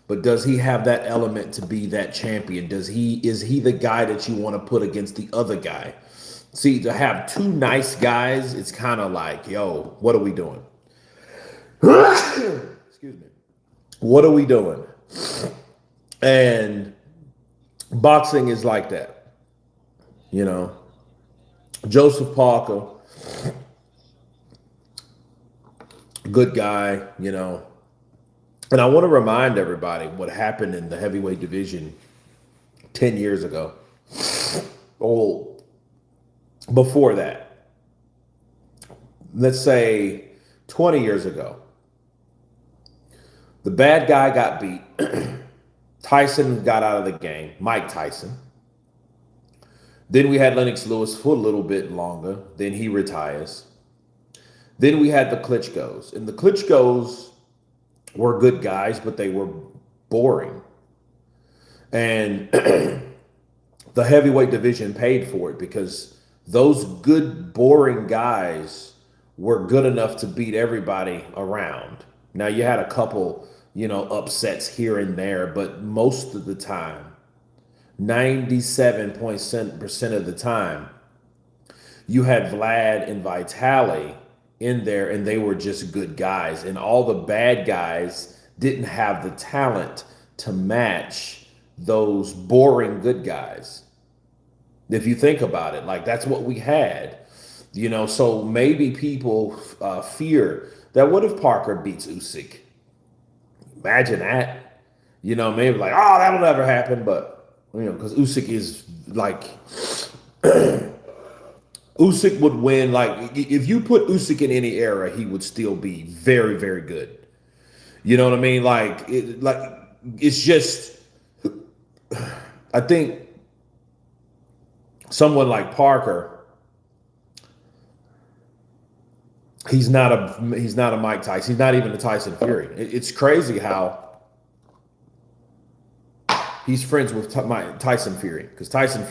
But does he have that element to be that champion? Is he the guy that you want to put against the other guy? See, to have two nice guys, it's kind of like, yo, what are we doing? Excuse me. What are we doing? And boxing is like that. You know, Joseph Parker, good guy, you know. And I want to remind everybody what happened in the heavyweight division 10 years ago. Or before that. Let's say 20 years ago. The bad guy got beat. Tyson got out of the game. Mike Tyson. Then we had Lennox Lewis for a little bit longer. Then he retires. Then we had the Klitschko's. And the Klitschko's were good guys, but they were boring. And the heavyweight division paid for it because those good, boring guys were good enough to beat everybody around. Now, you had a couple, upsets here and there, but most of the time, 97% of the time, you had Vlad and Vitali in there, and they were just good guys. And all the bad guys didn't have the talent to match those boring good guys. If you think about it, like that's what we had. So maybe people fear that what if Parker beats Usyk? Imagine that. Maybe like, oh, that'll never happen, but because Usyk is like, Usyk would win. Like, if you put Usyk in any era, he would still be very, very good. You know what I mean? It's just, I think someone like Parker, he's not a Mike Tyson. He's not even a Tyson Fury. It's crazy how he's friends with Tyson Fury, because Tyson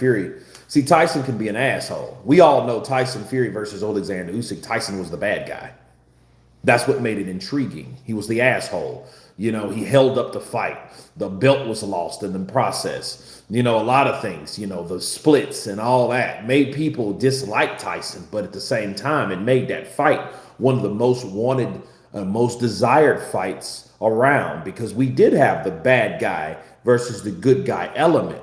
can be an asshole. We all know Tyson Fury versus Alexander Usyk. Tyson was the bad guy. That's what made it intriguing. He was the asshole. He held up the fight. The belt was lost in the process. A lot of things, the splits and all that made people dislike Tyson. But at the same time, it made that fight one of the most wanted, most desired fights around, because we did have the bad guy versus the good guy element.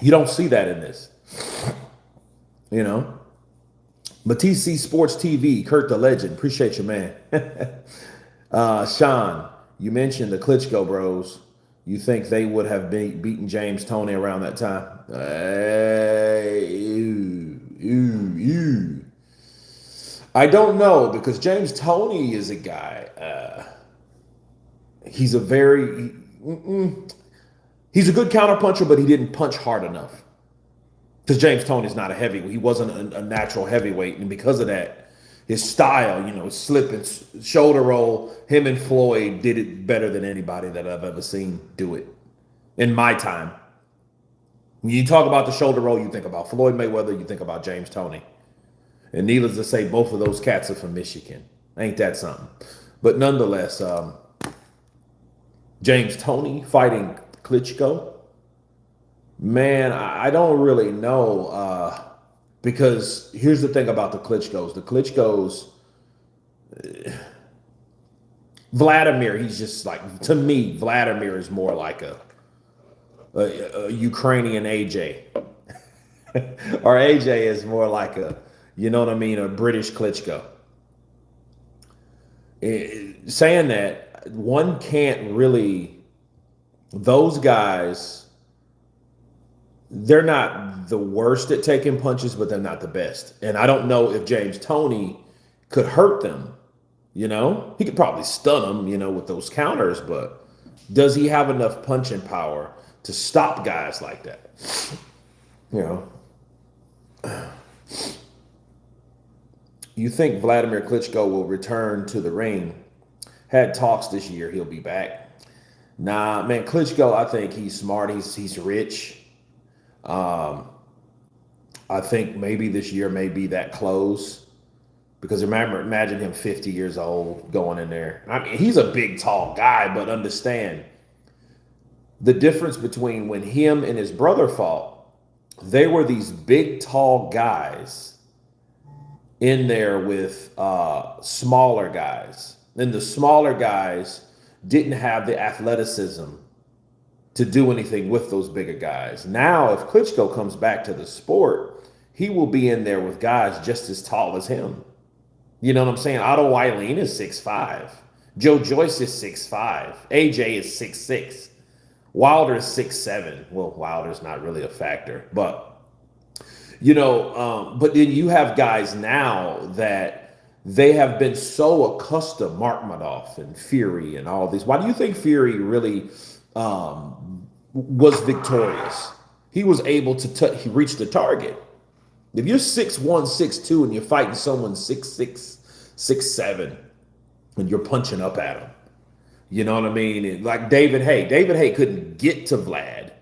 You don't see that in this. Matisse Sports TV, Kurt the Legend. Appreciate you, man. Sean, you mentioned the Klitschko bros. You think they would have beaten James Toney around that time? I don't know, because James Toney is a guy. He's a good counterpuncher, but he didn't punch hard enough. Because James Toney's not a heavyweight. He wasn't a natural heavyweight. And because of that, his style, his slip and shoulder roll, him and Floyd did it better than anybody that I've ever seen do it in my time. When you talk about the shoulder roll, you think about Floyd Mayweather, you think about James Toney. And needless to say, both of those cats are from Michigan. Ain't that something? But nonetheless, James Toney fighting Klitschko, man, I don't really know, because here's the thing about the Klitschkos. The Klitschkos, Vladimir, he's just like, to me, Vladimir is more like a Ukrainian AJ. Or AJ is more like a British Klitschko. Saying that, one can't really, those guys, they're not the worst at taking punches, but they're not the best. And I don't know if James Toney could hurt them. He could probably stun them, with those counters, but Does he have enough punching power to stop guys like that? You know, you think Vladimir Klitschko will return to the ring? Had talks this year he'll be back. Nah, man, Klitschko, I think he's smart. He's rich. Um, I think maybe this year may be that close because imagine him 50 years old going in there. I mean, he's a big, tall guy, but understand the difference between when him and his brother fought. They were these big, tall guys in there with smaller guys. And the smaller guys didn't have the athleticism to do anything with those bigger guys. Now, if Klitschko comes back to the sport, he will be in there with guys just as tall as him. You know what I'm saying? Otto Wylien is 6'5". Joe Joyce is 6'5". AJ is 6'6". Wilder is 6'7". Well, Wilder's not really a factor, but but then you have guys now that they have been so accustomed, Mark Madoff and Fury and all these. Why do you think Fury really was victorious? He was able to he reached the target. If you're 6'1", 6'2", and you're fighting someone 6'6", 6'7", and you're punching up at him, you know what I mean? And like David Haye couldn't get to Vlad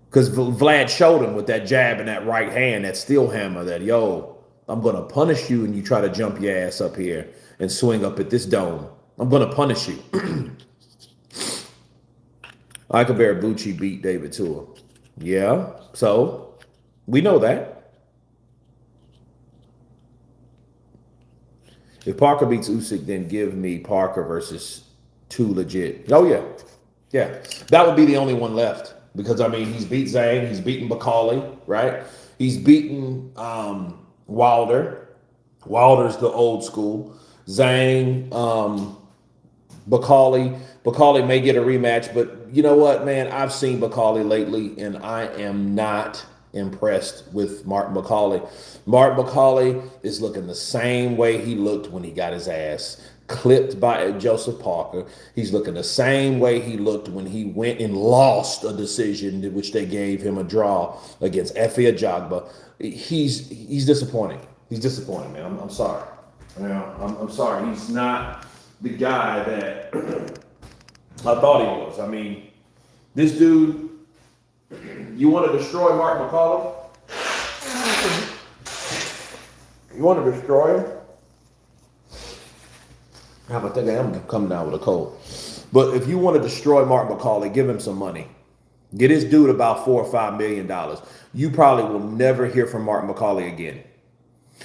because Vlad showed him with that jab and that right hand, that steel hammer, that, yo, I'm going to punish you and you try to jump your ass up here and swing up at this dome. I'm going to punish you. Ike Barabucci beat David Tua. Yeah, so we know that. If Parker beats Usyk, then give me Parker versus Too Legit. Oh, yeah. Yeah. That would be the only one left. Because, I mean, he's beat Zhang. He's beaten Bakali, right? He's beaten Wilder. Wilder's the old school. Zhang, Bakali. Bakali may get a rematch. But you know what, man? I've seen Bakali lately, and I am not impressed with Martin Bakali. Martin Bakali is looking the same way he looked when he got his ass clipped by Joseph Parker. He's looking the same way he looked when he went and lost a decision to which they gave him a draw against Efe Ajagba. He's disappointing. He's disappointing, man. I'm sorry. You know, I'm sorry. He's not the guy that I thought he was. I mean, this dude, you want to destroy Mark McCollum? You want to destroy him? I think I'm coming down with a cold. But if you want to destroy Mark McCauley, give him some money. Get his dude about $4 or $5 million. You probably will never hear from Mark McCauley again.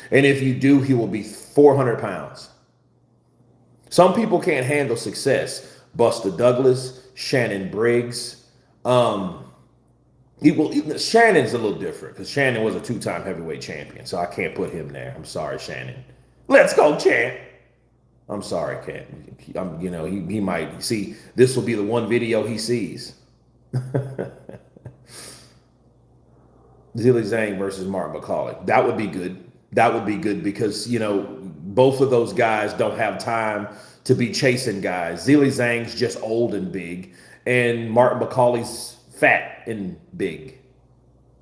And if you do, he will be 400 pounds. Some people can't handle success. Buster Douglas, Shannon Briggs. Shannon's a little different because Shannon was a 2-time heavyweight champion, so I can't put him there. I'm sorry, Shannon. Let's go, champ. I'm sorry, Cat. He might see this will be the one video he sees. Zhilei Zhang versus Martin McCauley. That would be good. That would be good because, both of those guys don't have time to be chasing guys. Zhilei Zhang's just old and big, and Martin McCauley's fat and big,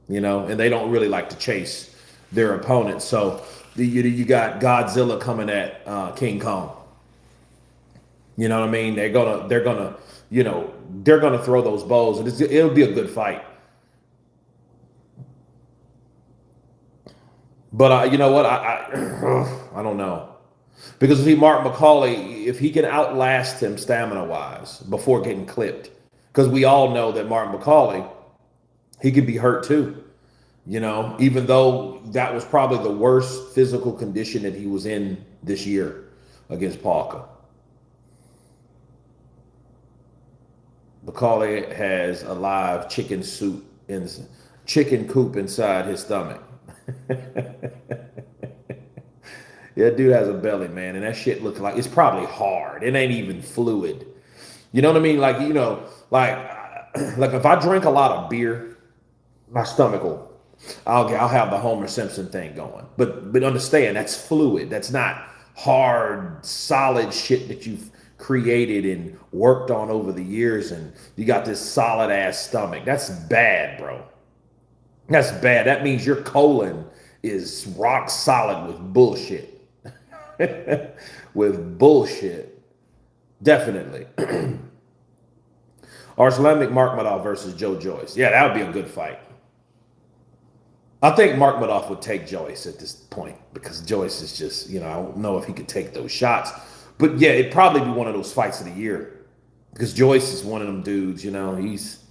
and they don't really like to chase their opponents. So you got Godzilla coming at King Kong. You know what I mean? They're gonna throw those bows, and it'll be a good fight. But you know what? I don't know, because Martin McCauley, if he can outlast him stamina-wise before getting clipped, because we all know that Martin McCauley, he could be hurt too. Even though that was probably the worst physical condition that he was in this year against Parker. McCauley has a live chicken coop inside his stomach. Yeah, dude has a belly, man, and that shit looks like it's probably hard. It ain't even fluid. You know what I mean? Like if I drink a lot of beer, my stomach will. I'll have the Homer Simpson thing going. But understand, that's fluid. That's not hard, solid shit that you've created and worked on over the years, and you got this solid ass stomach. That's bad, bro. That's bad. That means your colon is rock solid with bullshit. With bullshit. Definitely. Arslan Markmadov versus Joe Joyce. Yeah, that would be a good fight. I think Markmadov would take Joyce at this point because Joyce is just, I don't know if he could take those shots. But yeah, it'd probably be one of those fights of the year because Joyce is one of them dudes, he's,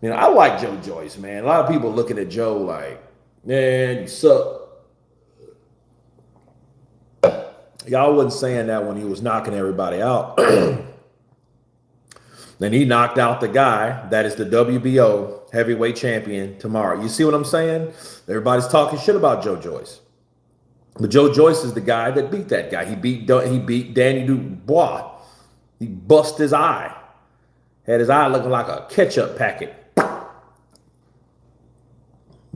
I like Joe Joyce, man. A lot of people looking at Joe like, man, you suck. Y'all wasn't saying that when he was knocking everybody out. Then he knocked out the guy that is the WBO heavyweight champion tomorrow. You see what I'm saying? Everybody's talking shit about Joe Joyce. But Joe Joyce is the guy that beat that guy. He beat Danny Dubois. He bust his eye. Had his eye looking like a ketchup packet.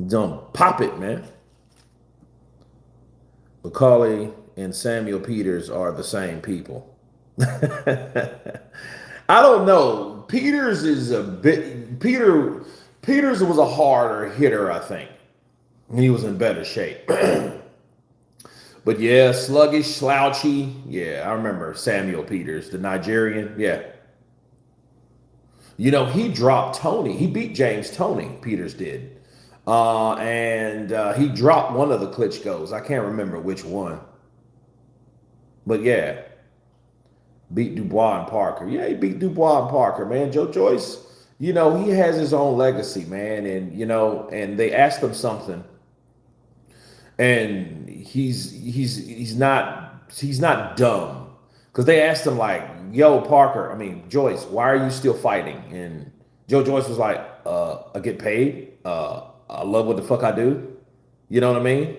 Don't pop it, man. Macaulay and Samuel Peters are the same people. I don't know. Peters is a bit. Peters was a harder hitter, I think. He was in better shape. But yeah, sluggish, slouchy. Yeah, I remember Samuel Peters, the Nigerian. Yeah. He dropped Tony. He beat James Tony, Peters did. And he dropped one of the Klitschko's. I can't remember which one. But yeah. Beat Dubois and Parker. Yeah, he beat Dubois and Parker, man. Joe Joyce, he has his own legacy, man. And, and they asked him something. And he's not dumb. Because they asked him like, yo, Joyce, why are you still fighting? And Joe Joyce was like, I get paid. I love what the fuck I do. You know what I mean?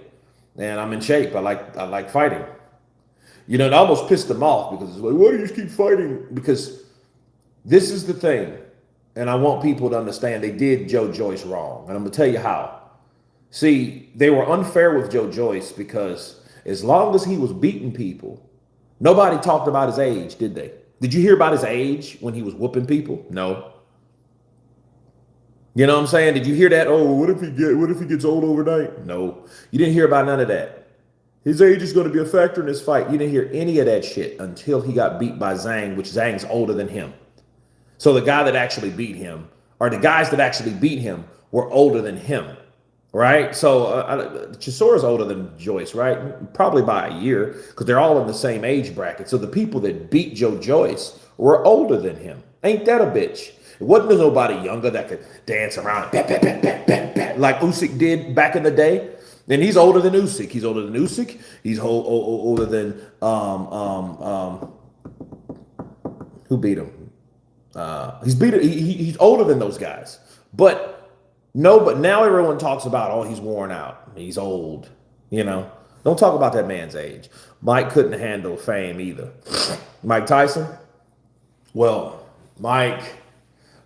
And I'm in shape. I like fighting. It almost pissed them off because it's like, why do you keep fighting? Because this is the thing. And I want people to understand they did Joe Joyce wrong. And I'm going to tell you how. See, they were unfair with Joe Joyce because as long as he was beating people, nobody talked about his age, did they? Did you hear about his age when he was whooping people? No. You know what I'm saying? Did you hear that? Oh, what if he gets old overnight? No. You didn't hear about none of that. His age is going to be a factor in this fight. You didn't hear any of that shit until he got beat by Zhang, which Zhang's older than him. So the guy that actually beat him, or the guys that actually beat him, were older than him, right? So Chisora's older than Joyce, right? Probably by a year, because they're all in the same age bracket. So the people that beat Joe Joyce were older than him. Ain't that a bitch? It wasn't nobody younger that could dance around like Usyk did back in the day. And he's older than Usyk. He's older than Usyk. He's older than who beat him? He's older than those guys. But now everyone talks about, he's worn out. He's old. Don't talk about that man's age. Mike couldn't handle fame either. Mike Tyson? Well, Mike,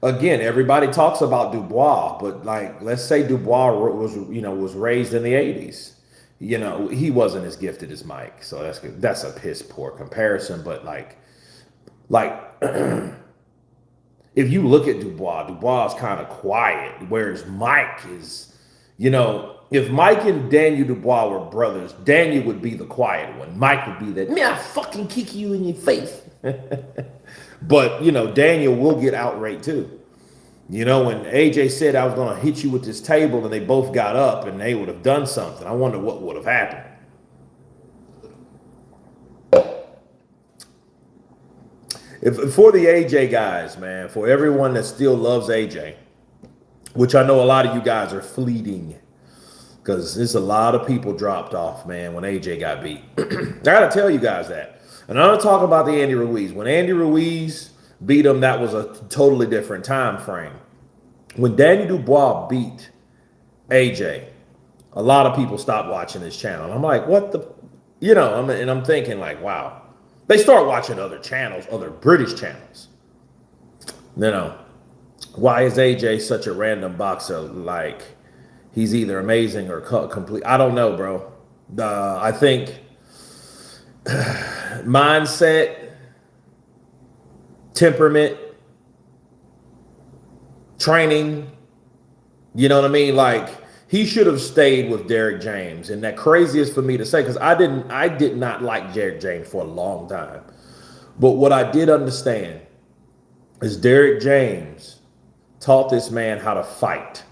again, everybody talks about Dubois, but let's say Dubois was raised in the 80s. He wasn't as gifted as Mike. So that's a piss poor comparison. But if you look at Dubois is kind of quiet, whereas Mike is, if Mike and Daniel Dubois were brothers, Daniel would be the quiet one. Mike would be that, man, I fucking kick you in your face. But, Daniel will get outraged too. When AJ said I was going to hit you with this table and they both got up and they would have done something, I wonder what would have happened. For the AJ guys, man, for everyone that still loves AJ, which I know a lot of you guys are fleeting because there's a lot of people dropped off, man, when AJ got beat. I got to tell you guys that. And I'm going to talk about the Andy Ruiz. When Andy Ruiz beat him, that was a totally different time frame. When Danny Dubois beat AJ, a lot of people stopped watching this channel. I'm like, what the, and I'm thinking like, wow. They start watching other channels, other British channels. Why is AJ such a random boxer? Like, he's either amazing or complete. I don't know, bro. I think mindset, temperament, training. You know what I mean? Like, he should have stayed with Derrick James. And that craziest for me to say, because I did not like Derrick James for a long time. But what I did understand is Derrick James taught this man how to fight.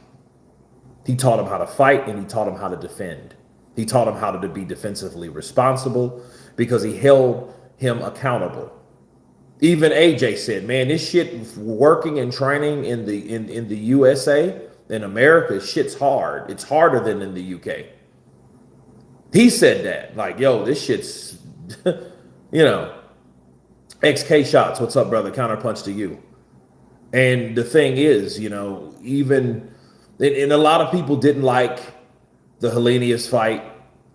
He taught him how to fight, and he taught him how to defend. He taught him how to be defensively responsible because he held him accountable. Even AJ said, man, this shit working and training in the USA, in America, shit's hard. It's harder than in the UK. He said that. Like, yo, this shit's, XK shots. What's up, brother? Counterpunch to you. And the thing is, even, and a lot of people didn't like the Hellenius fight.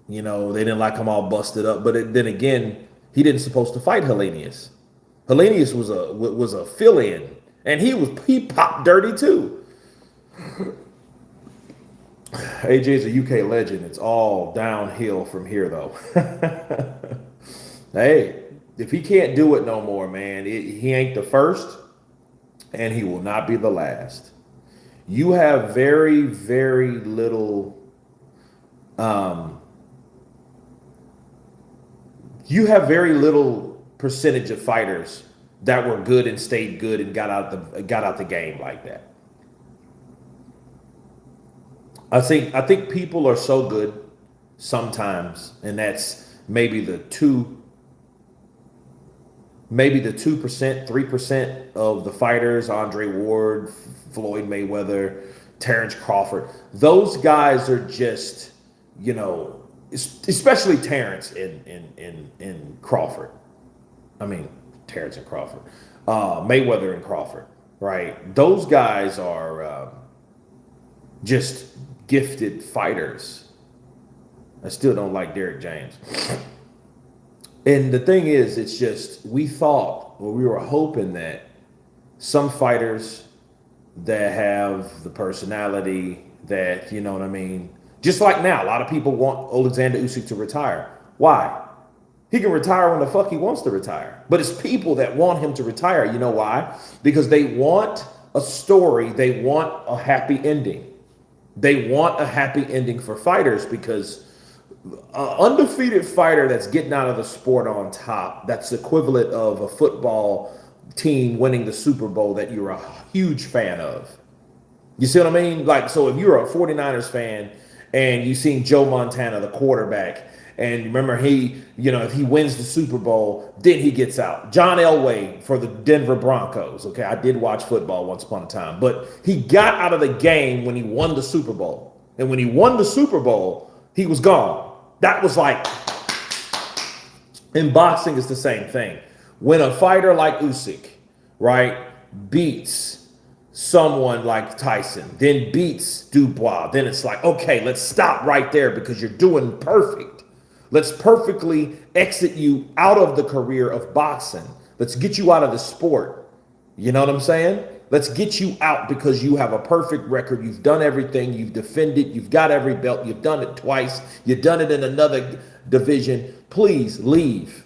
They didn't like him all busted up. But then again, he didn't supposed to fight Hellenius. Hellenius was a fill-in, and he popped dirty too. AJ's a UK legend. It's all downhill from here, though. Hey, if he can't do it no more, man, he ain't the first, and he will not be the last. You have very, very little. You have very little percentage of fighters that were good and stayed good and got out the game like that. I think people are so good sometimes, and that's maybe the 2%, 3% of the fighters, Andre Ward, Floyd Mayweather, Terrence Crawford. Those guys are just, especially Terrence and Crawford. I mean, Terrence and Crawford. Mayweather and Crawford, right? Those guys are just gifted fighters. I still don't like Derrick James. And the thing is, it's just, we were hoping that some fighters that have the personality that, you know what I mean? Just like now, a lot of people want Alexander Usyk to retire. Why? He can retire when the fuck he wants to retire. But it's people that want him to retire. You know why? Because they want a story. They want a happy ending. They want a happy ending for fighters, because an undefeated fighter that's getting out of the sport on top, that's equivalent of a football team winning the Super Bowl that you're a huge fan of. You see what I mean? Like, so if you're a 49ers fan and you've seen Joe Montana, the quarterback, and remember if he wins the Super Bowl, then he gets out. John Elway for the Denver Broncos. Okay, I did watch football once upon a time, but he got out of the game when he won the Super Bowl. And when he won the Super Bowl, he was gone. That was like, in boxing, it's the same thing. When a fighter like Usyk, right, beats someone like Tyson, then beats Dubois, then it's like, okay, let's stop right there because you're doing perfect. Let's perfectly exit you out of the career of boxing. Let's get you out of the sport. You know what I'm saying? Let's get you out because you have a perfect record. You've done everything. You've defended. You've got every belt. You've done it twice. You've done it in another division. Please leave.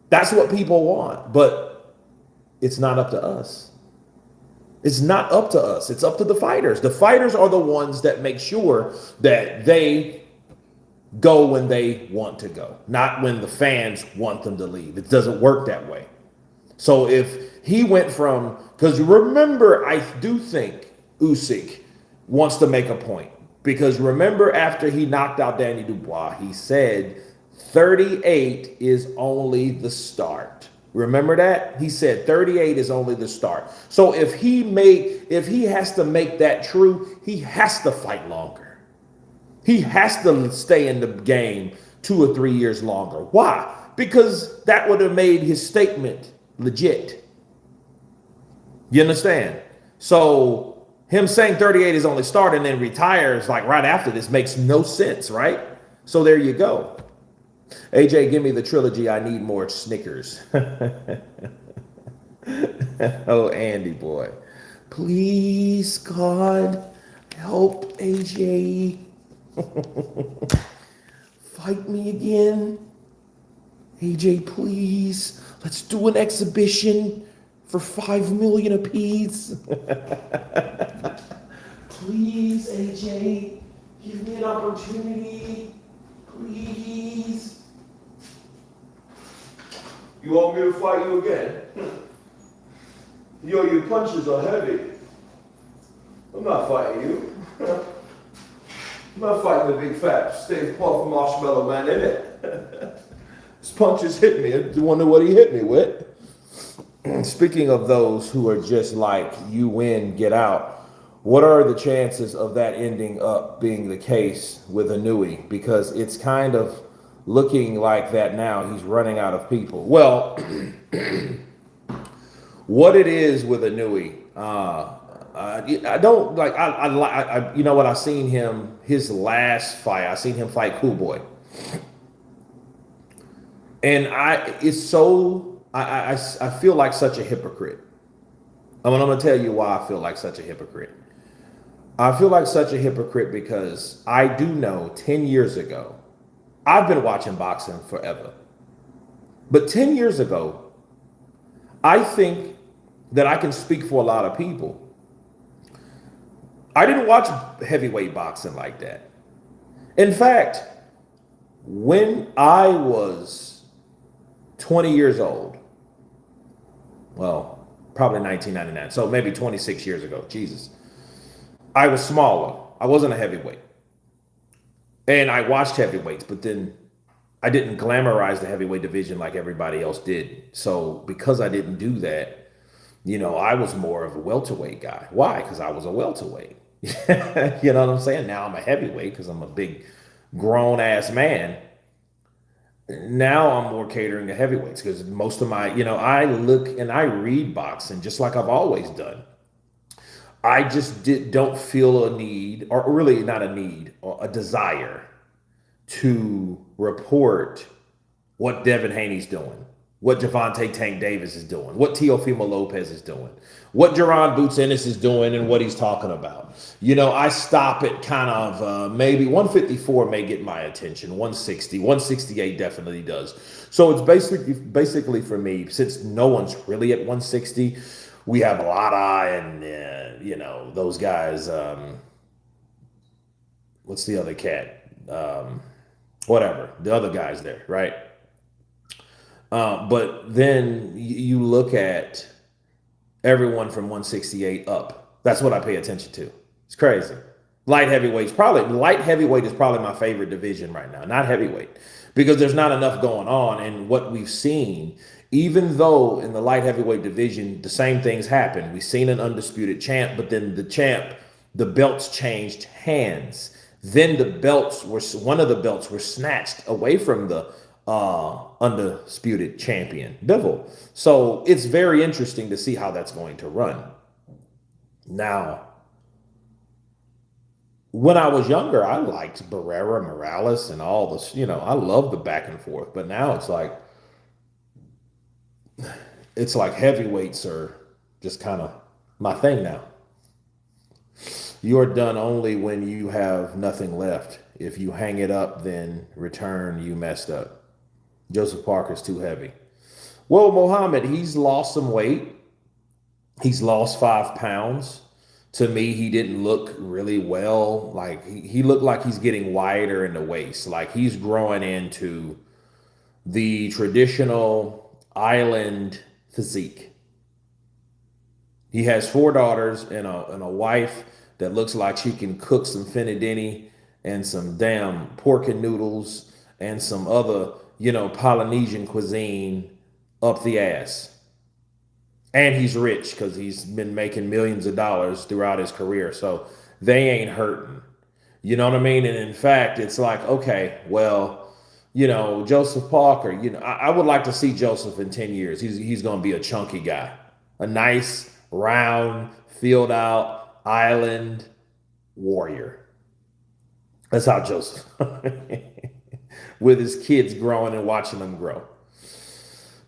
That's what people want. But it's not up to us. It's not up to us. It's up to the fighters. The fighters are the ones that make sure that they go when they want to go, not when the fans want them to leave. It doesn't work that way. So if he went from, because remember, I do think Usyk wants to make a point, because remember, after he knocked out Danny Dubois, he said 38 is only the start. Remember that? He said 38 is only the start. So if he has to make that true, he has to fight longer. He has to stay in the game 2 or 3 years longer. Why? Because that would have made his statement legit. You understand? So him saying 38 is only start and then retires like right after this makes no sense, right? So there you go. AJ, give me the trilogy. I need more Snickers. Oh, Andy boy. Please, God, help AJ. Fight me again. AJ, please. Let's do an exhibition for $5 million apiece. Please, AJ, give me an opportunity. Please. You want me to fight you again? Yo, your punches are heavy. I'm not fighting you. I'm not fighting the big fat Stay Puft Marshmallow Man in it. His punches hit me. I wonder what he hit me with. Speaking of those who are just like, you win, get out, what are the chances of that ending up being the case with Anui? Because it's kind of looking like that now. He's running out of people. Well, what it is with Anui, I don't like. I you know what? I seen him his last fight. I seen him fight Cool Boy, and it's so I feel like such a hypocrite. I'm gonna tell you why I feel like such a hypocrite. I feel like such a hypocrite because I do know 10 years ago, I've been watching boxing forever, but 10 years ago, I think that I can speak for a lot of people. I didn't watch heavyweight boxing like that. In fact, when I was 20 years old, well, probably 1999, so maybe 26 years ago, Jesus, I was smaller. I wasn't a heavyweight. And I watched heavyweights, but then I didn't glamorize the heavyweight division like everybody else did. So because I didn't do that, I was more of a welterweight guy. Why? Because I was a welterweight. You know what I'm saying? Now I'm a heavyweight because I'm a big grown ass man. Now I'm more catering to heavyweights because most of my, I look and I read boxing just like I've always done. I just don't feel a need, or really not a need, or a desire to report what Devin Haney's doing, what Javante Tank Davis is doing, what Teofimo Lopez is doing, what Jerron Boots Ennis is doing, and what he's talking about. I stop at kind of maybe 154 may get my attention, 160, 168 definitely does. So it's basically for me, since no one's really at 160, we have Lada and those guys. What's the other cat? Whatever, the other guys there, right? But then you look at everyone from 168 up. That's what I pay attention to. It's crazy. Light heavyweight is probably my favorite division right now, not heavyweight, because there's not enough going on. And what we've seen, even though in the light heavyweight division, the same things happen. We've seen an undisputed champ, but then the belts changed hands. Then one of the belts were snatched away from the undisputed champion, Bivol. So it's very interesting to see how that's going to run. Now, when I was younger, I liked Barrera, Morales, and all this, I love the back and forth. But now it's like heavyweights are just kind of my thing now. You are done only when you have nothing left. If you hang it up, then return, you messed up. Joseph Parker's too heavy. Well, Muhammad, he's lost some weight. He's lost 5 pounds. To me, he didn't look really well. Like he looked like he's getting wider in the waist. Like he's growing into the traditional island physique. He has 4 daughters and a wife that looks like she can cook some fenadini and some damn pork and noodles and some other, Polynesian cuisine up the ass. And he's rich because he's been making millions of dollars throughout his career. So they ain't hurting. You know what I mean? And in fact, it's like, okay, well, Joseph Parker, I would like to see Joseph in 10 years. He's going to be a chunky guy, a nice, round, filled out island warrior. That's how Joseph, with his kids growing and watching them grow.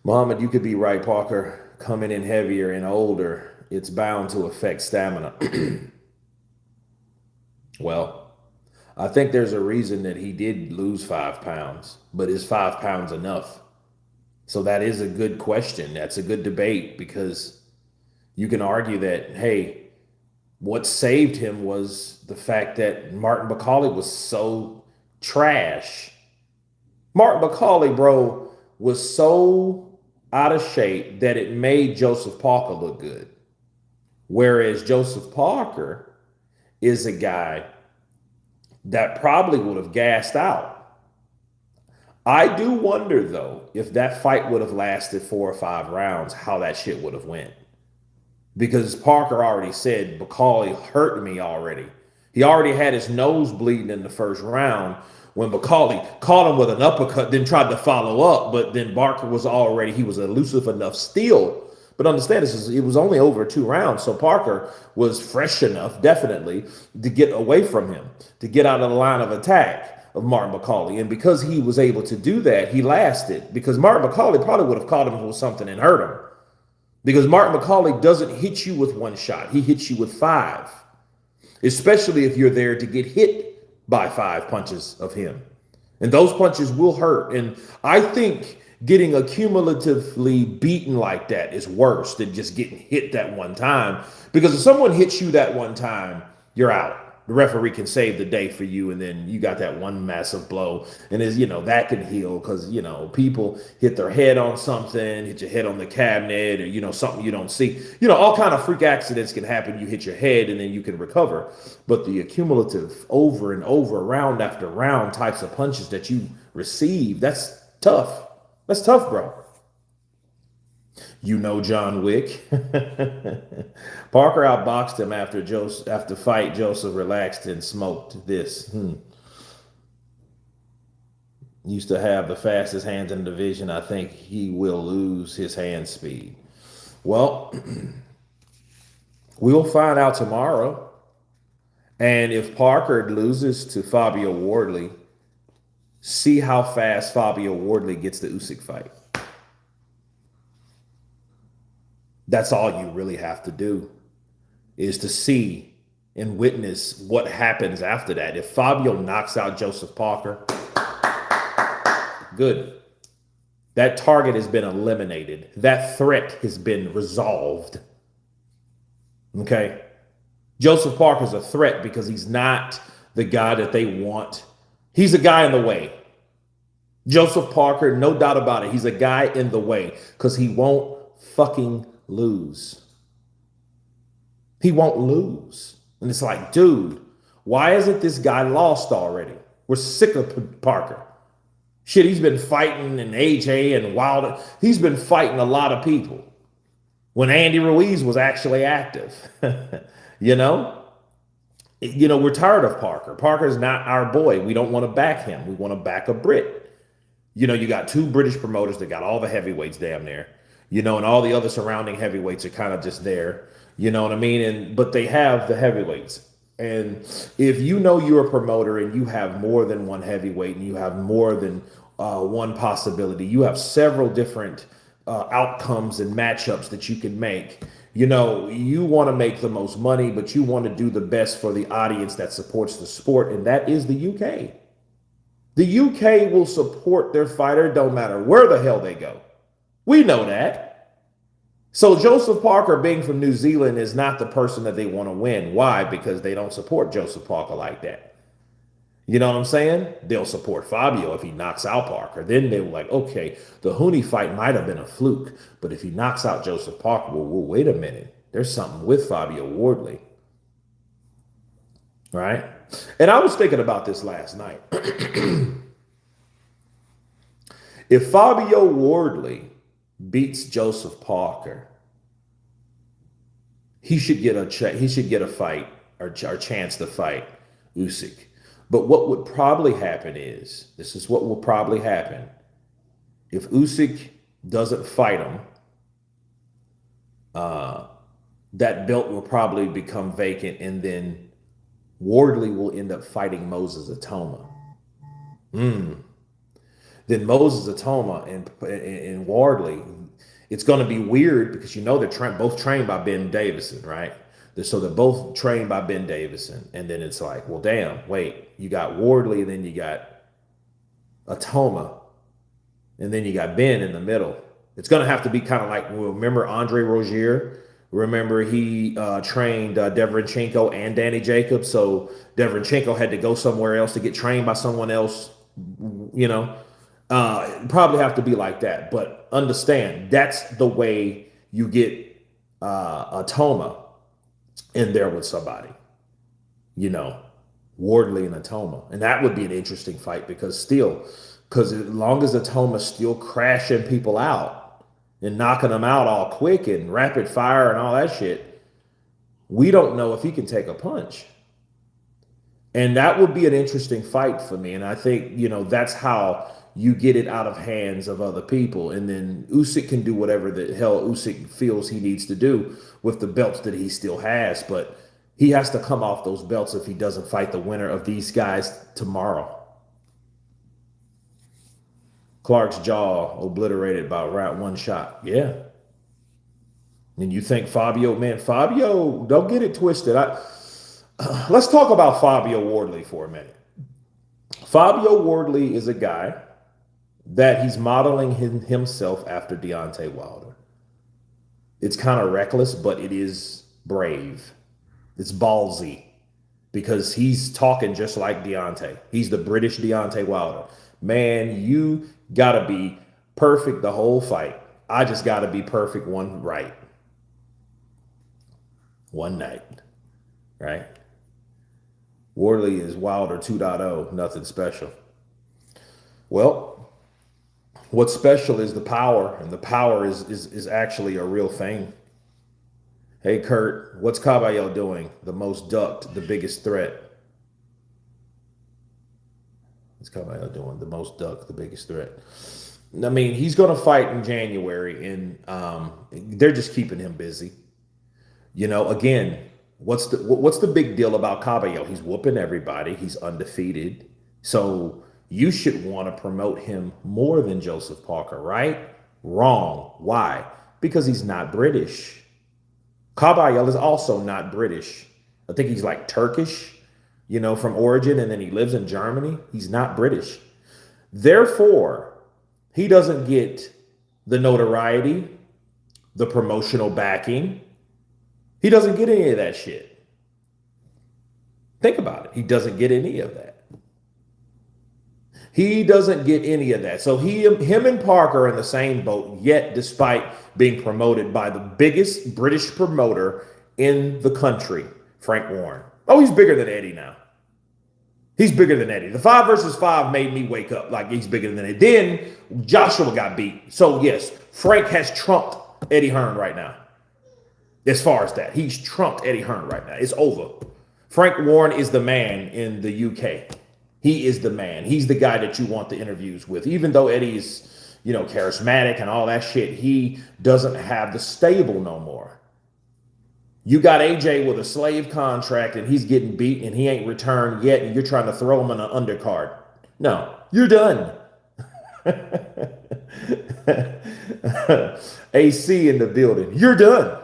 Muhammad, you could be right, Parker. Coming in heavier and older, it's bound to affect stamina. Well, I think there's a reason that he did lose 5 pounds, but is 5 pounds enough? So that is a good question. That's a good debate because You can argue that, hey, what saved him was the fact that Martin McCauley was so trash. Martin McCauley, bro, was so out of shape that it made Joseph Parker look good. Whereas Joseph Parker is a guy that probably would have gassed out. I do wonder though, if that fight would have lasted 4 or 5 rounds, how that shit would have went. Because Parker already said McCauley hurt me already. He already had his nose bleeding in the first round when McCauley caught him with an uppercut, then tried to follow up. But then Barker was already, he was elusive enough still. But understand this, it was only over 2 rounds. So Parker was fresh enough, definitely, to get away from him, to get out of the line of attack of Martin McCauley. And because he was able to do that, he lasted. Because Martin McCauley probably would have caught him with something and hurt him. Because Martin McCauley doesn't hit you with one shot. He hits you with 5, especially if you're there to get hit by 5 punches of him. And those punches will hurt. And I think getting accumulatively beaten like that is worse than just getting hit that one time. Because if someone hits you that one time, you're out. The referee can save the day for you, and then you got that one massive blow. And as you know, that can heal because people hit their head on something, hit your head on the cabinet, or something you don't see. All kind of freak accidents can happen. You hit your head and then you can recover. But the accumulative over and over, round after round types of punches that you receive, that's tough. That's tough, bro. John Wick. Parker outboxed him after fight. Joseph relaxed and smoked this. Used to have the fastest hands in the division. I think he will lose his hand speed. Well, we'll find out tomorrow. And if Parker loses to Fabio Wardley, see how fast Fabio Wardley gets the Usyk fight. That's all you really have to do, is to see and witness what happens after that. If Fabio knocks out Joseph Parker, good. That target has been eliminated. That threat has been resolved. Okay? Joseph Parker's a threat because he's not the guy that they want. He's a guy in the way. Joseph Parker, no doubt about it. He's a guy in the way because he won't fucking lose. He won't lose. And it's like, dude, why isn't this guy lost already? We're sick of Parker. Shit, he's been fighting and AJ and Wilder. He's been fighting a lot of people when Andy Ruiz was actually active. We're tired of Parker. Parker's not our boy. We don't want to back him. We want to back a Brit. You got 2 British promoters that got all the heavyweights damn near. And all the other surrounding heavyweights are kind of just there. You know what I mean? But they have the heavyweights. And if you're a promoter and you have more than one heavyweight and you have more than one possibility, you have several different outcomes and matchups that you can make. You want to make the most money, but you want to do the best for the audience that supports the sport. And that is the UK. The UK will support their fighter, don't matter where the hell they go. We know that. So Joseph Parker being from New Zealand is not the person that they want to win. Why? Because they don't support Joseph Parker like that. You know what I'm saying? They'll support Fabio if he knocks out Parker. Then they were like, okay, the Hooney fight might have been a fluke, but if he knocks out Joseph Parker, well, wait a minute. There's something with Fabio Wardley. Right? And I was thinking about this last night. If Fabio Wardley beats Joseph Parker, he should get a fight or chance to fight Usyk. But what would probably happen is, this is what will probably happen. If Usyk doesn't fight him, that belt will probably become vacant, and then Wardley will end up fighting Moses Atoma. Then Moses Atoma and Wardley, it's going to be weird because they're both trained by Ben Davison, right? So they're both trained by Ben Davison. And then it's like, well, damn, wait, you got Wardley and then you got Atoma and then you got Ben in the middle. It's going to have to be kind of like, remember Andre Rozier Remember, he trained Derevyanchenko and Danny Jacobs, so Derevyanchenko had to go somewhere else to get trained by someone else. You know, probably have to be like that. But understand, that's the way you get a Toma in there with somebody. You know, Wardley and Atoma, and that would be an interesting fight because as long as Atoma's still crashing people out and knocking them out all quick and rapid fire and all that shit, we don't know if he can take a punch. And that would be an interesting fight for me. And I think, that's how you get it out of hands of other people. And then Usyk can do whatever the hell Usyk feels he needs to do with the belts that he still has. But he has to come off those belts if he doesn't fight the winner of these guys tomorrow. Clark's jaw obliterated by one shot. Yeah. And you think Fabio, don't get it twisted. Let's talk about Fabio Wardley for a minute. Fabio Wardley is a guy that he's modeling himself after Deontay Wilder. It's kind of reckless, but it is brave. It's ballsy because he's talking just like Deontay. He's the British Deontay Wilder. Man, you got to be perfect the whole fight. I just got to be perfect one night, right? Wardley is Wilder 2.0, nothing special. Well, what's special is the power, and the power is actually a real thing. Hey, Kurt, what's Caballero doing? The most ducked, the biggest threat. What's Caballero doing? The most ducked, the biggest threat. I mean, he's going to fight in January, and they're just keeping him busy. Again, what's the big deal about Caballero? He's whooping everybody. He's undefeated. So you should want to promote him more than Joseph Parker, right? Wrong. Why? Because he's not British. Caballero is also not British. I think he's like Turkish, from origin, and then he lives in Germany. He's not British. Therefore, he doesn't get the notoriety, the promotional backing. He doesn't get any of that shit. Think about it. He doesn't get any of that. He doesn't get any of that. So him and Parker are in the same boat, yet despite being promoted by the biggest British promoter in the country, Frank Warren. Oh, he's bigger than Eddie now. He's bigger than Eddie. The 5 versus 5 made me wake up like he's bigger than Eddie. Then Joshua got beat. So yes, Frank has trumped Eddie Hearn right now. As far as that, he's trumped Eddie Hearn right now. It's over. Frank Warren is the man in the UK. He is the man. He's the guy that you want the interviews with. Even though Eddie's, charismatic and all that shit, he doesn't have the stable no more. You got AJ with a slave contract and he's getting beat and he ain't returned yet and you're trying to throw him in an undercard. No, you're done. AC in the building. You're done.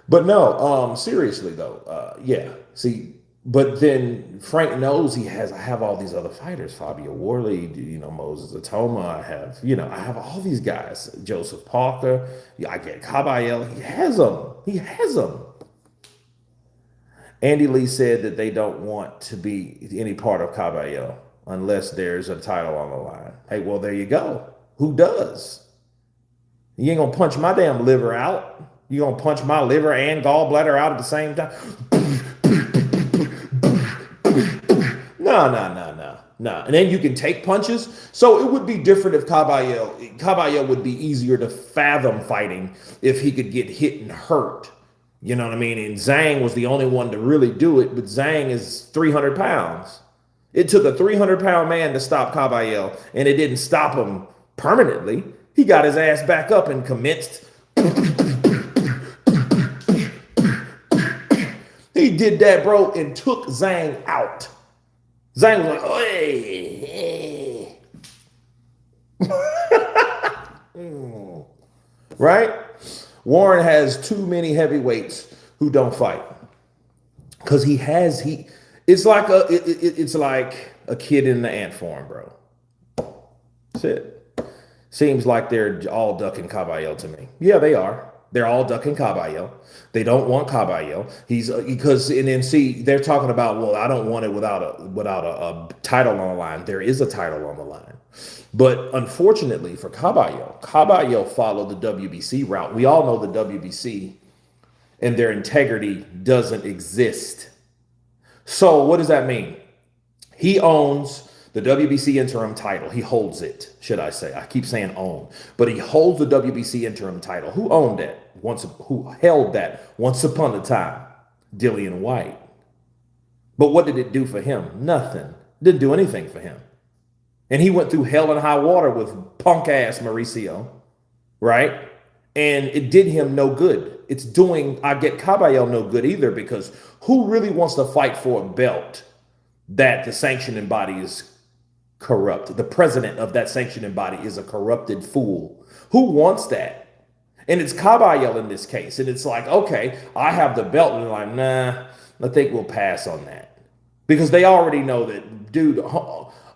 But no, seriously though, yeah. See, but then Frank knows I have all these other fighters, Fabio Wardley, Moses Atoma. I have all these guys, Joseph Parker. I get Caballero. He has them. Andy Lee said that they don't want to be any part of Caballero unless there's a title on the line. Hey, well, there you go. Who does? You ain't gonna punch my damn liver out. You gonna punch my liver and gallbladder out at the same time? No. And then you can take punches. So it would be different if Caballero would be easier to fathom fighting if he could get hit and hurt. You know what I mean? And Zhang was the only one to really do it, but Zhang is 300 pounds. It took a 300-pound man to stop Caballero, and it didn't stop him permanently. He got his ass back up and commenced. He did that, bro, and took Zhang out. Zhang was like, hey. Right? Warren has too many heavyweights who don't fight. Because it's like a kid in the ant farm, bro. That's it. Seems like they're all ducking Caballero to me. Yeah, they are. They're all ducking Caballo. They don't want Caballo. He's because and then see they're talking about, well, I don't want it without a title on the line. There is a title on the line, but unfortunately for Caballo, Caballo followed the WBC route. We all know the WBC and their integrity doesn't exist. So what does that mean? He owns the WBC interim title. He holds it, should I say. I keep saying own, but he holds the WBC interim title. Who owned that? Who held that once upon a time? Dillian White. But what did it do for him? Nothing. Didn't do anything for him. And he went through hell and high water with punk ass Mauricio, right? And it did him no good. It's doing I get Caballo no good either, because who really wants to fight for a belt that the sanctioning body is corrupt? The president of that sanctioning body is a corrupted fool. Who wants that? And it's Caballo in this case. And it's like, okay, I have the belt. And they're like, nah, I think we'll pass on that. Because they already know that, dude,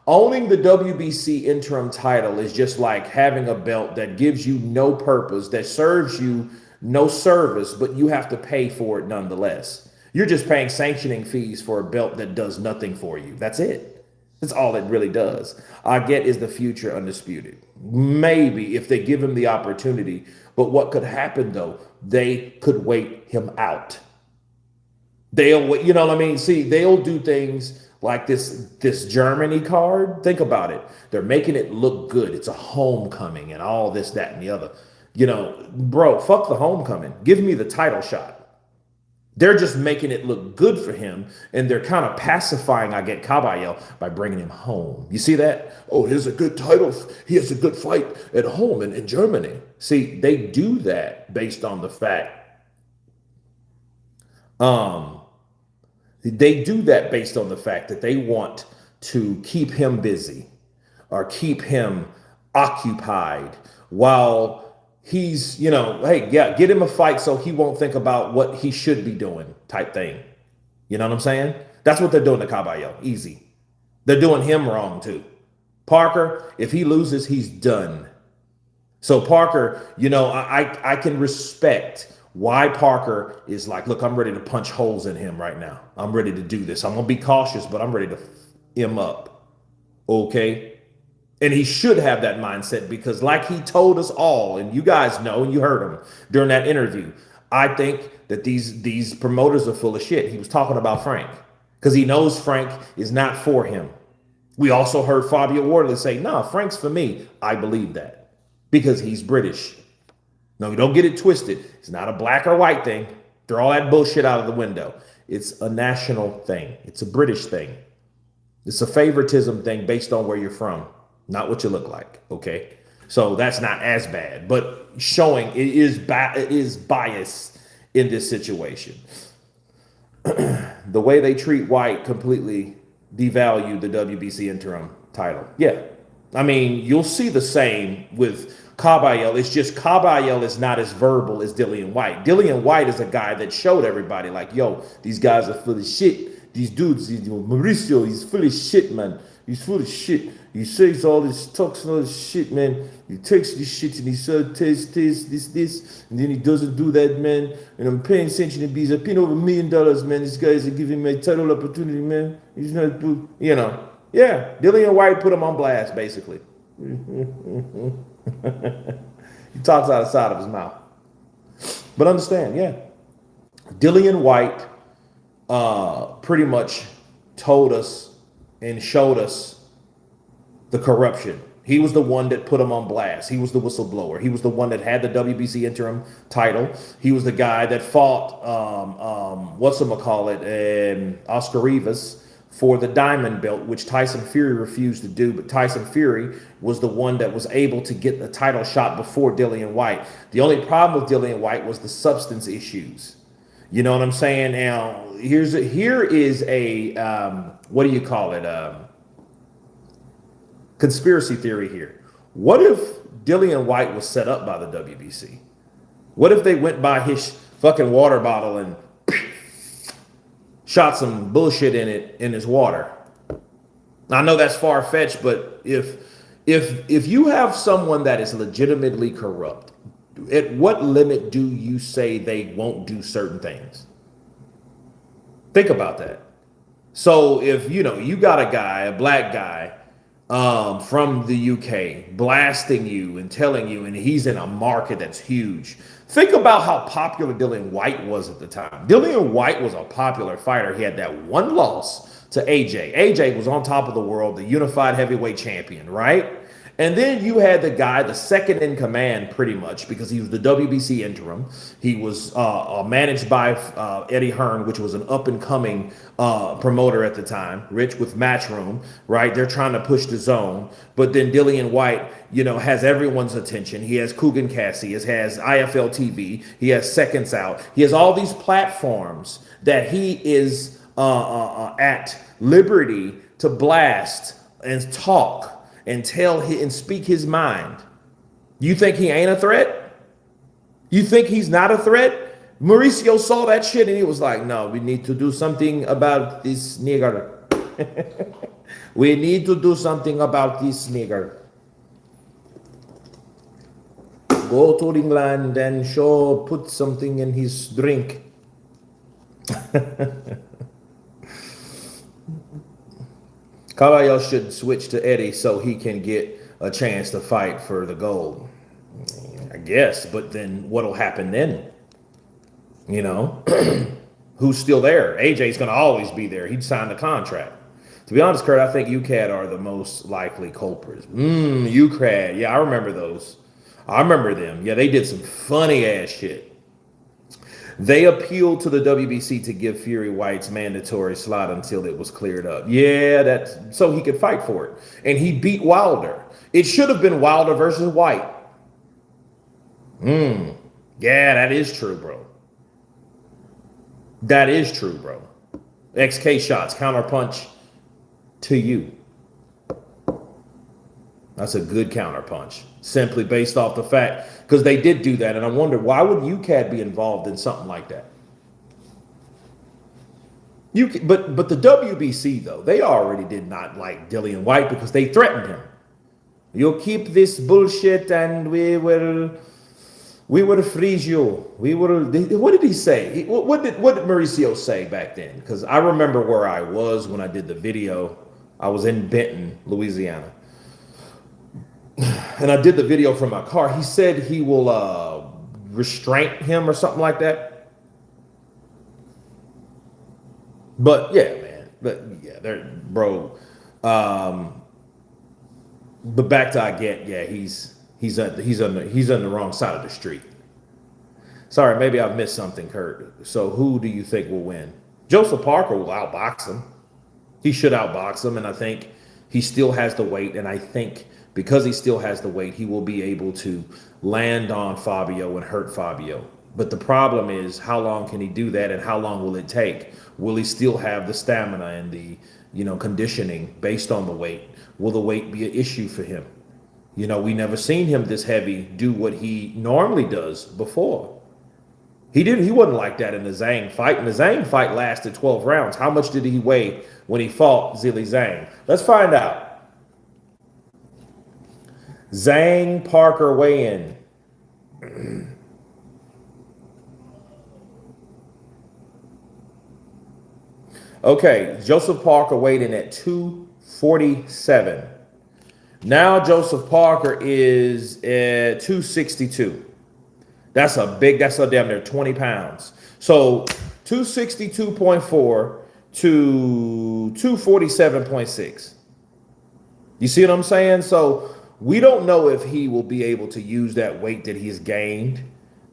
owning the WBC interim title is just like having a belt that gives you no purpose, that serves you no service, but you have to pay for it nonetheless. You're just paying sanctioning fees for a belt that does nothing for you. That's it. That's all it really does. I get is the future undisputed. Maybe if they give him the opportunity. But what could happen, though? They could wait him out. They'll, you know what I mean? See, they'll do things like this Germany card. Think about it. They're making it look good. It's a homecoming and all this, that, and the other. You know, bro, fuck the homecoming. Give me the title shot. They're just making it look good for him, and they're kind of pacifying I get Caballo by bringing him home. You see that? Oh, here's a good title. He has a good fight at home in Germany. See, they do that based on the fact. They do that based on the fact that they want to keep him busy or keep him occupied while he's, you know, hey, yeah, get him a fight so he won't think about what he should be doing type thing. You know what I'm saying? That's what they're doing to Caballo. Easy. They're doing him wrong too. Parker, if he loses, he's done. So Parker, you know, I can respect why Parker is like, look, I'm ready to punch holes in him right now. I'm ready to do this. I'm going to be cautious, but I'm ready to f him up. Okay? And he should have that mindset, because like he told us all, and you guys know, and you heard him during that interview, I think that these promoters are full of shit. He was talking about Frank because he knows Frank is not for him. We also heard Fabio Wardley say, nah, Frank's for me. I believe that because he's British. No, don't get it twisted. It's not a black or white thing. Throw all that bullshit out of the window. It's a national thing. It's a British thing. It's a favoritism thing based on where you're from. Not what you look like, okay? So that's not as bad, but showing it is bias in this situation. The way they treat White completely devalued the WBC interim title. Yeah, I mean, you'll see the same with Caballo. It's just Caballo is not as verbal as Dillian White. Dillian White is a guy that showed everybody like, yo, these guys are full of shit. These dudes, Mauricio, he's full of shit, man. He's full of shit. He says all this, talks all this shit, man. He takes this shit and he says this, and then he doesn't do that, man. And I'm paying sanctioning fees. I'm paying over $1 million, man. These guys are giving me a title opportunity, man. He's not, you know. Yeah, Dillian White put him on blast, basically. He talks out of the side of his mouth. But understand, yeah. Dillian White pretty much told us and showed us the corruption. He was the one that put him on blast. He was the whistleblower. He was the one that had the WBC interim title. He was the guy that fought, Oscar Rivas for the diamond belt, which Tyson Fury refused to do. But Tyson Fury was the one that was able to get the title shot before Dillian White. The only problem with Dillian White was the substance issues. You know what I'm saying? Now, here is a what do you call it? Conspiracy theory here. What if Dillian White was set up by the WBC? What if they went by his fucking water bottle and shot some bullshit in it in his water? I know that's far-fetched, but if you have someone that is legitimately corrupt, at what limit do you say they won't do certain things? Think about that. So if you got a guy, a black guy, from the UK blasting you and telling you, and he's in a market that's huge. Think about how popular Dillian White was at the time. Dillian White was a popular fighter. He had that one loss to AJ. AJ was on top of the world, the unified heavyweight champion, right? And then you had the guy, the second in command, pretty much, because he was the WBC interim. He was managed by Eddie Hearn, which was an up-and-coming promoter at the time, Rich, with Matchroom, right? They're trying to push the zone. But then Dillian White, has everyone's attention. He has Coogan Cassie, he has IFL TV, he has Seconds Out. He has all these platforms that he is at liberty to blast and talk and and speak his mind. You think he ain't a threat? You think he's not a threat? Mauricio saw that shit and he was like, no, we need to do something about this nigger. We need to do something about this nigger. Go to England and put something in his drink. Caballo should switch to Eddie so he can get a chance to fight for the gold. I guess, but then what'll happen then? Who's still there? AJ's going to always be there. He'd signed the contract. To be honest, Kurt, I think UCAD are the most likely culprits. UCAD. Yeah, I remember those. I remember them. Yeah, they did some funny ass shit. They appealed to the WBC to give Fury White's mandatory slot until it was cleared up. Yeah, so he could fight for it. And he beat Wilder. It should have been Wilder versus White. Yeah, that is true, bro. That is true, bro. XK shots, counterpunch to you. That's a good counterpunch. Simply based off the fact, because they did do that, and I wonder, why would UCAD be involved in something like that? But the WBC, though, they already did not like Dillian White because they threatened him. You'll keep this bullshit and we will freeze you. What did he say? What did Mauricio say back then? Because I remember where I was when I did the video. I was in Benton, Louisiana. And I did the video from my car. He said he will restrain him or something like that. But yeah, man. But yeah, bro. But back to he's on the wrong side of the street. Sorry, maybe I've missed something, Kurt. So who do you think will win? Joseph Parker will outbox him. He should outbox him, and I think he still has the weight, and I think because he still has the weight, he will be able to land on Fabio and hurt Fabio. But the problem is, how long can he do that, and how long will it take? Will he still have the stamina and the conditioning based on the weight? Will the weight be an issue for him? We never seen him this heavy do what he normally does before. He wasn't like that in the Zhang fight. And the Zhang fight lasted 12 rounds. How much did he weigh when he fought Zhilei Zhang? Let's find out. Zhang Parker weigh-in. Okay, Joseph Parker weighed in at 247. Now Joseph Parker is at 262. That's a damn near 20 pounds. So 262.4 to 247.6. You see what I'm saying? So we don't know if he will be able to use that weight that he's gained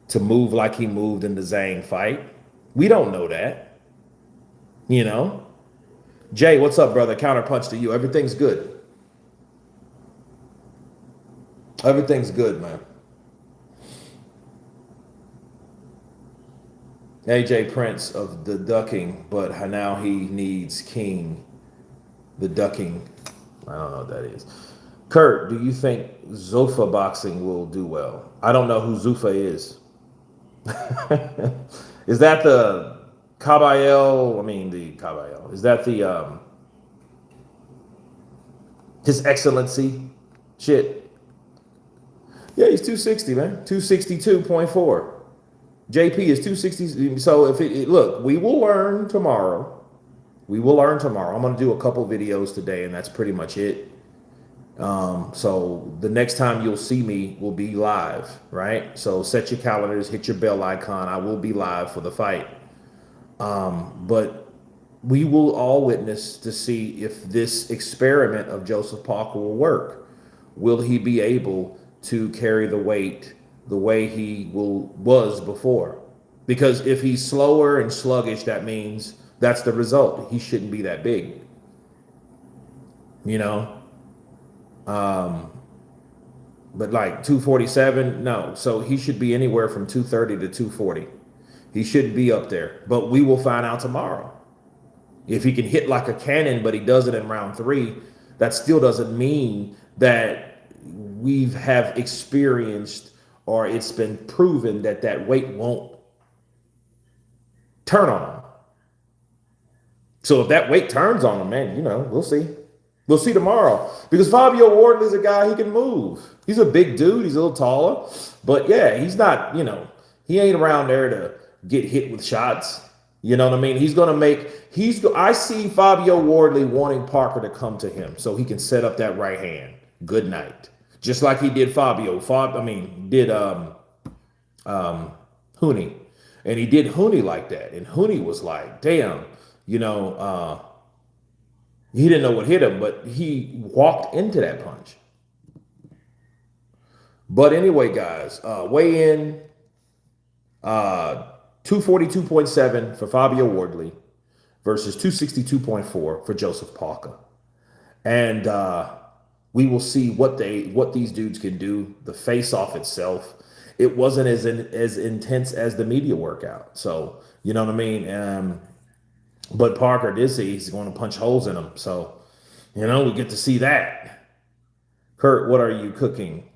to move like he moved in the Zhang fight. We don't know that. Jay, what's up, brother? Counterpunch to you. Everything's good. Everything's good, man. AJ Prince of the ducking, but now he needs King. The ducking. I don't know what that is. Kurt, do you think Zuffa boxing will do well? I don't know who Zuffa is. Is that the Caballero? The Caballero. Is that the His Excellency shit? Yeah, he's 260, man. 262.4. JP is 260. So if look, we will learn tomorrow. We will learn tomorrow. I'm going to do a couple videos today, and that's pretty much it. So the next time you'll see me will be live, right? So set your calendars, hit your bell icon. I will be live for the fight. But we will all witness to see if this experiment of Joseph Parker will work. Will he be able to carry the weight the way he was before? Because if he's slower and sluggish, that means that's the result. He shouldn't be that big, you know. But like 247, no. So he should be anywhere from 230 to 240. He shouldn't be up there. But we will find out tomorrow. If he can hit like a cannon, but he does it in round 3, that still doesn't mean that we have experienced or it's been proven that that weight won't turn on him. So if that weight turns on him, man, you know, we'll see. We'll see tomorrow. Because Fabio Wardley is a guy, he can move. He's a big dude. He's a little taller. But yeah, he's not, you know, he ain't around there to get hit with shots. You know what I mean? I see Fabio Wardley wanting Parker to come to him so he can set up that right hand. Good night. Just like he did Hooney. And he did Hooney like that. And Hooney was like, damn, you know, he didn't know what hit him, but he walked into that punch. But anyway, guys, weigh in 242.7 for Fabio Wardley versus 262.4 for Joseph Parker. And we will see what these dudes can do. The face-off itself, it wasn't as intense as the media workout. So, you know what I mean? But Parker did say he's going to punch holes in him. So, you know, we get to see that. Kurt, what are you cooking?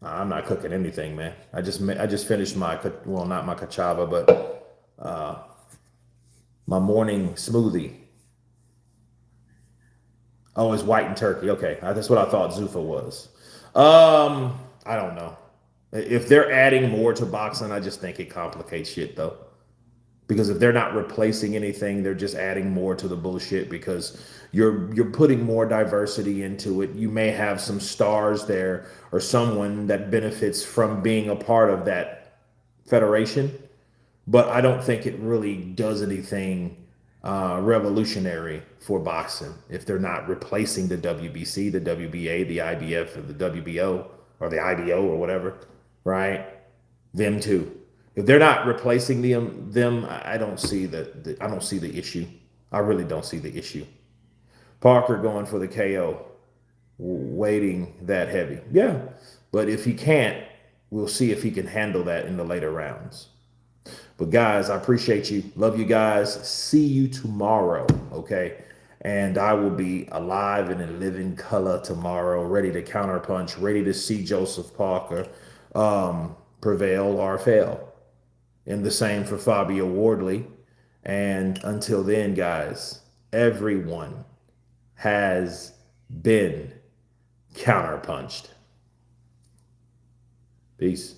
I'm not cooking anything, man. I just finished not my cachava, but my morning smoothie. Oh, it's white and turkey. Okay, that's what I thought Zuffa was. I don't know. If they're adding more to boxing, I just think it complicates shit, though. Because if they're not replacing anything, they're just adding more to the bullshit because you're putting more diversity into it. You may have some stars there or someone that benefits from being a part of that federation, but I don't think it really does anything revolutionary for boxing if they're not replacing the WBC, the WBA, the IBF, or the WBO, or the IBO, or whatever, right? Them too. If they're not replacing them, I don't see the issue. I really don't see the issue. Parker going for the KO, waiting that heavy. Yeah, but if he can't, we'll see if he can handle that in the later rounds. But guys, I appreciate you. Love you guys. See you tomorrow, okay? And I will be alive and in living color tomorrow, ready to counterpunch, ready to see Joseph Parker prevail or fail. And the same for Fabio Wardley. And until then, guys, everyone has been counterpunched. Peace.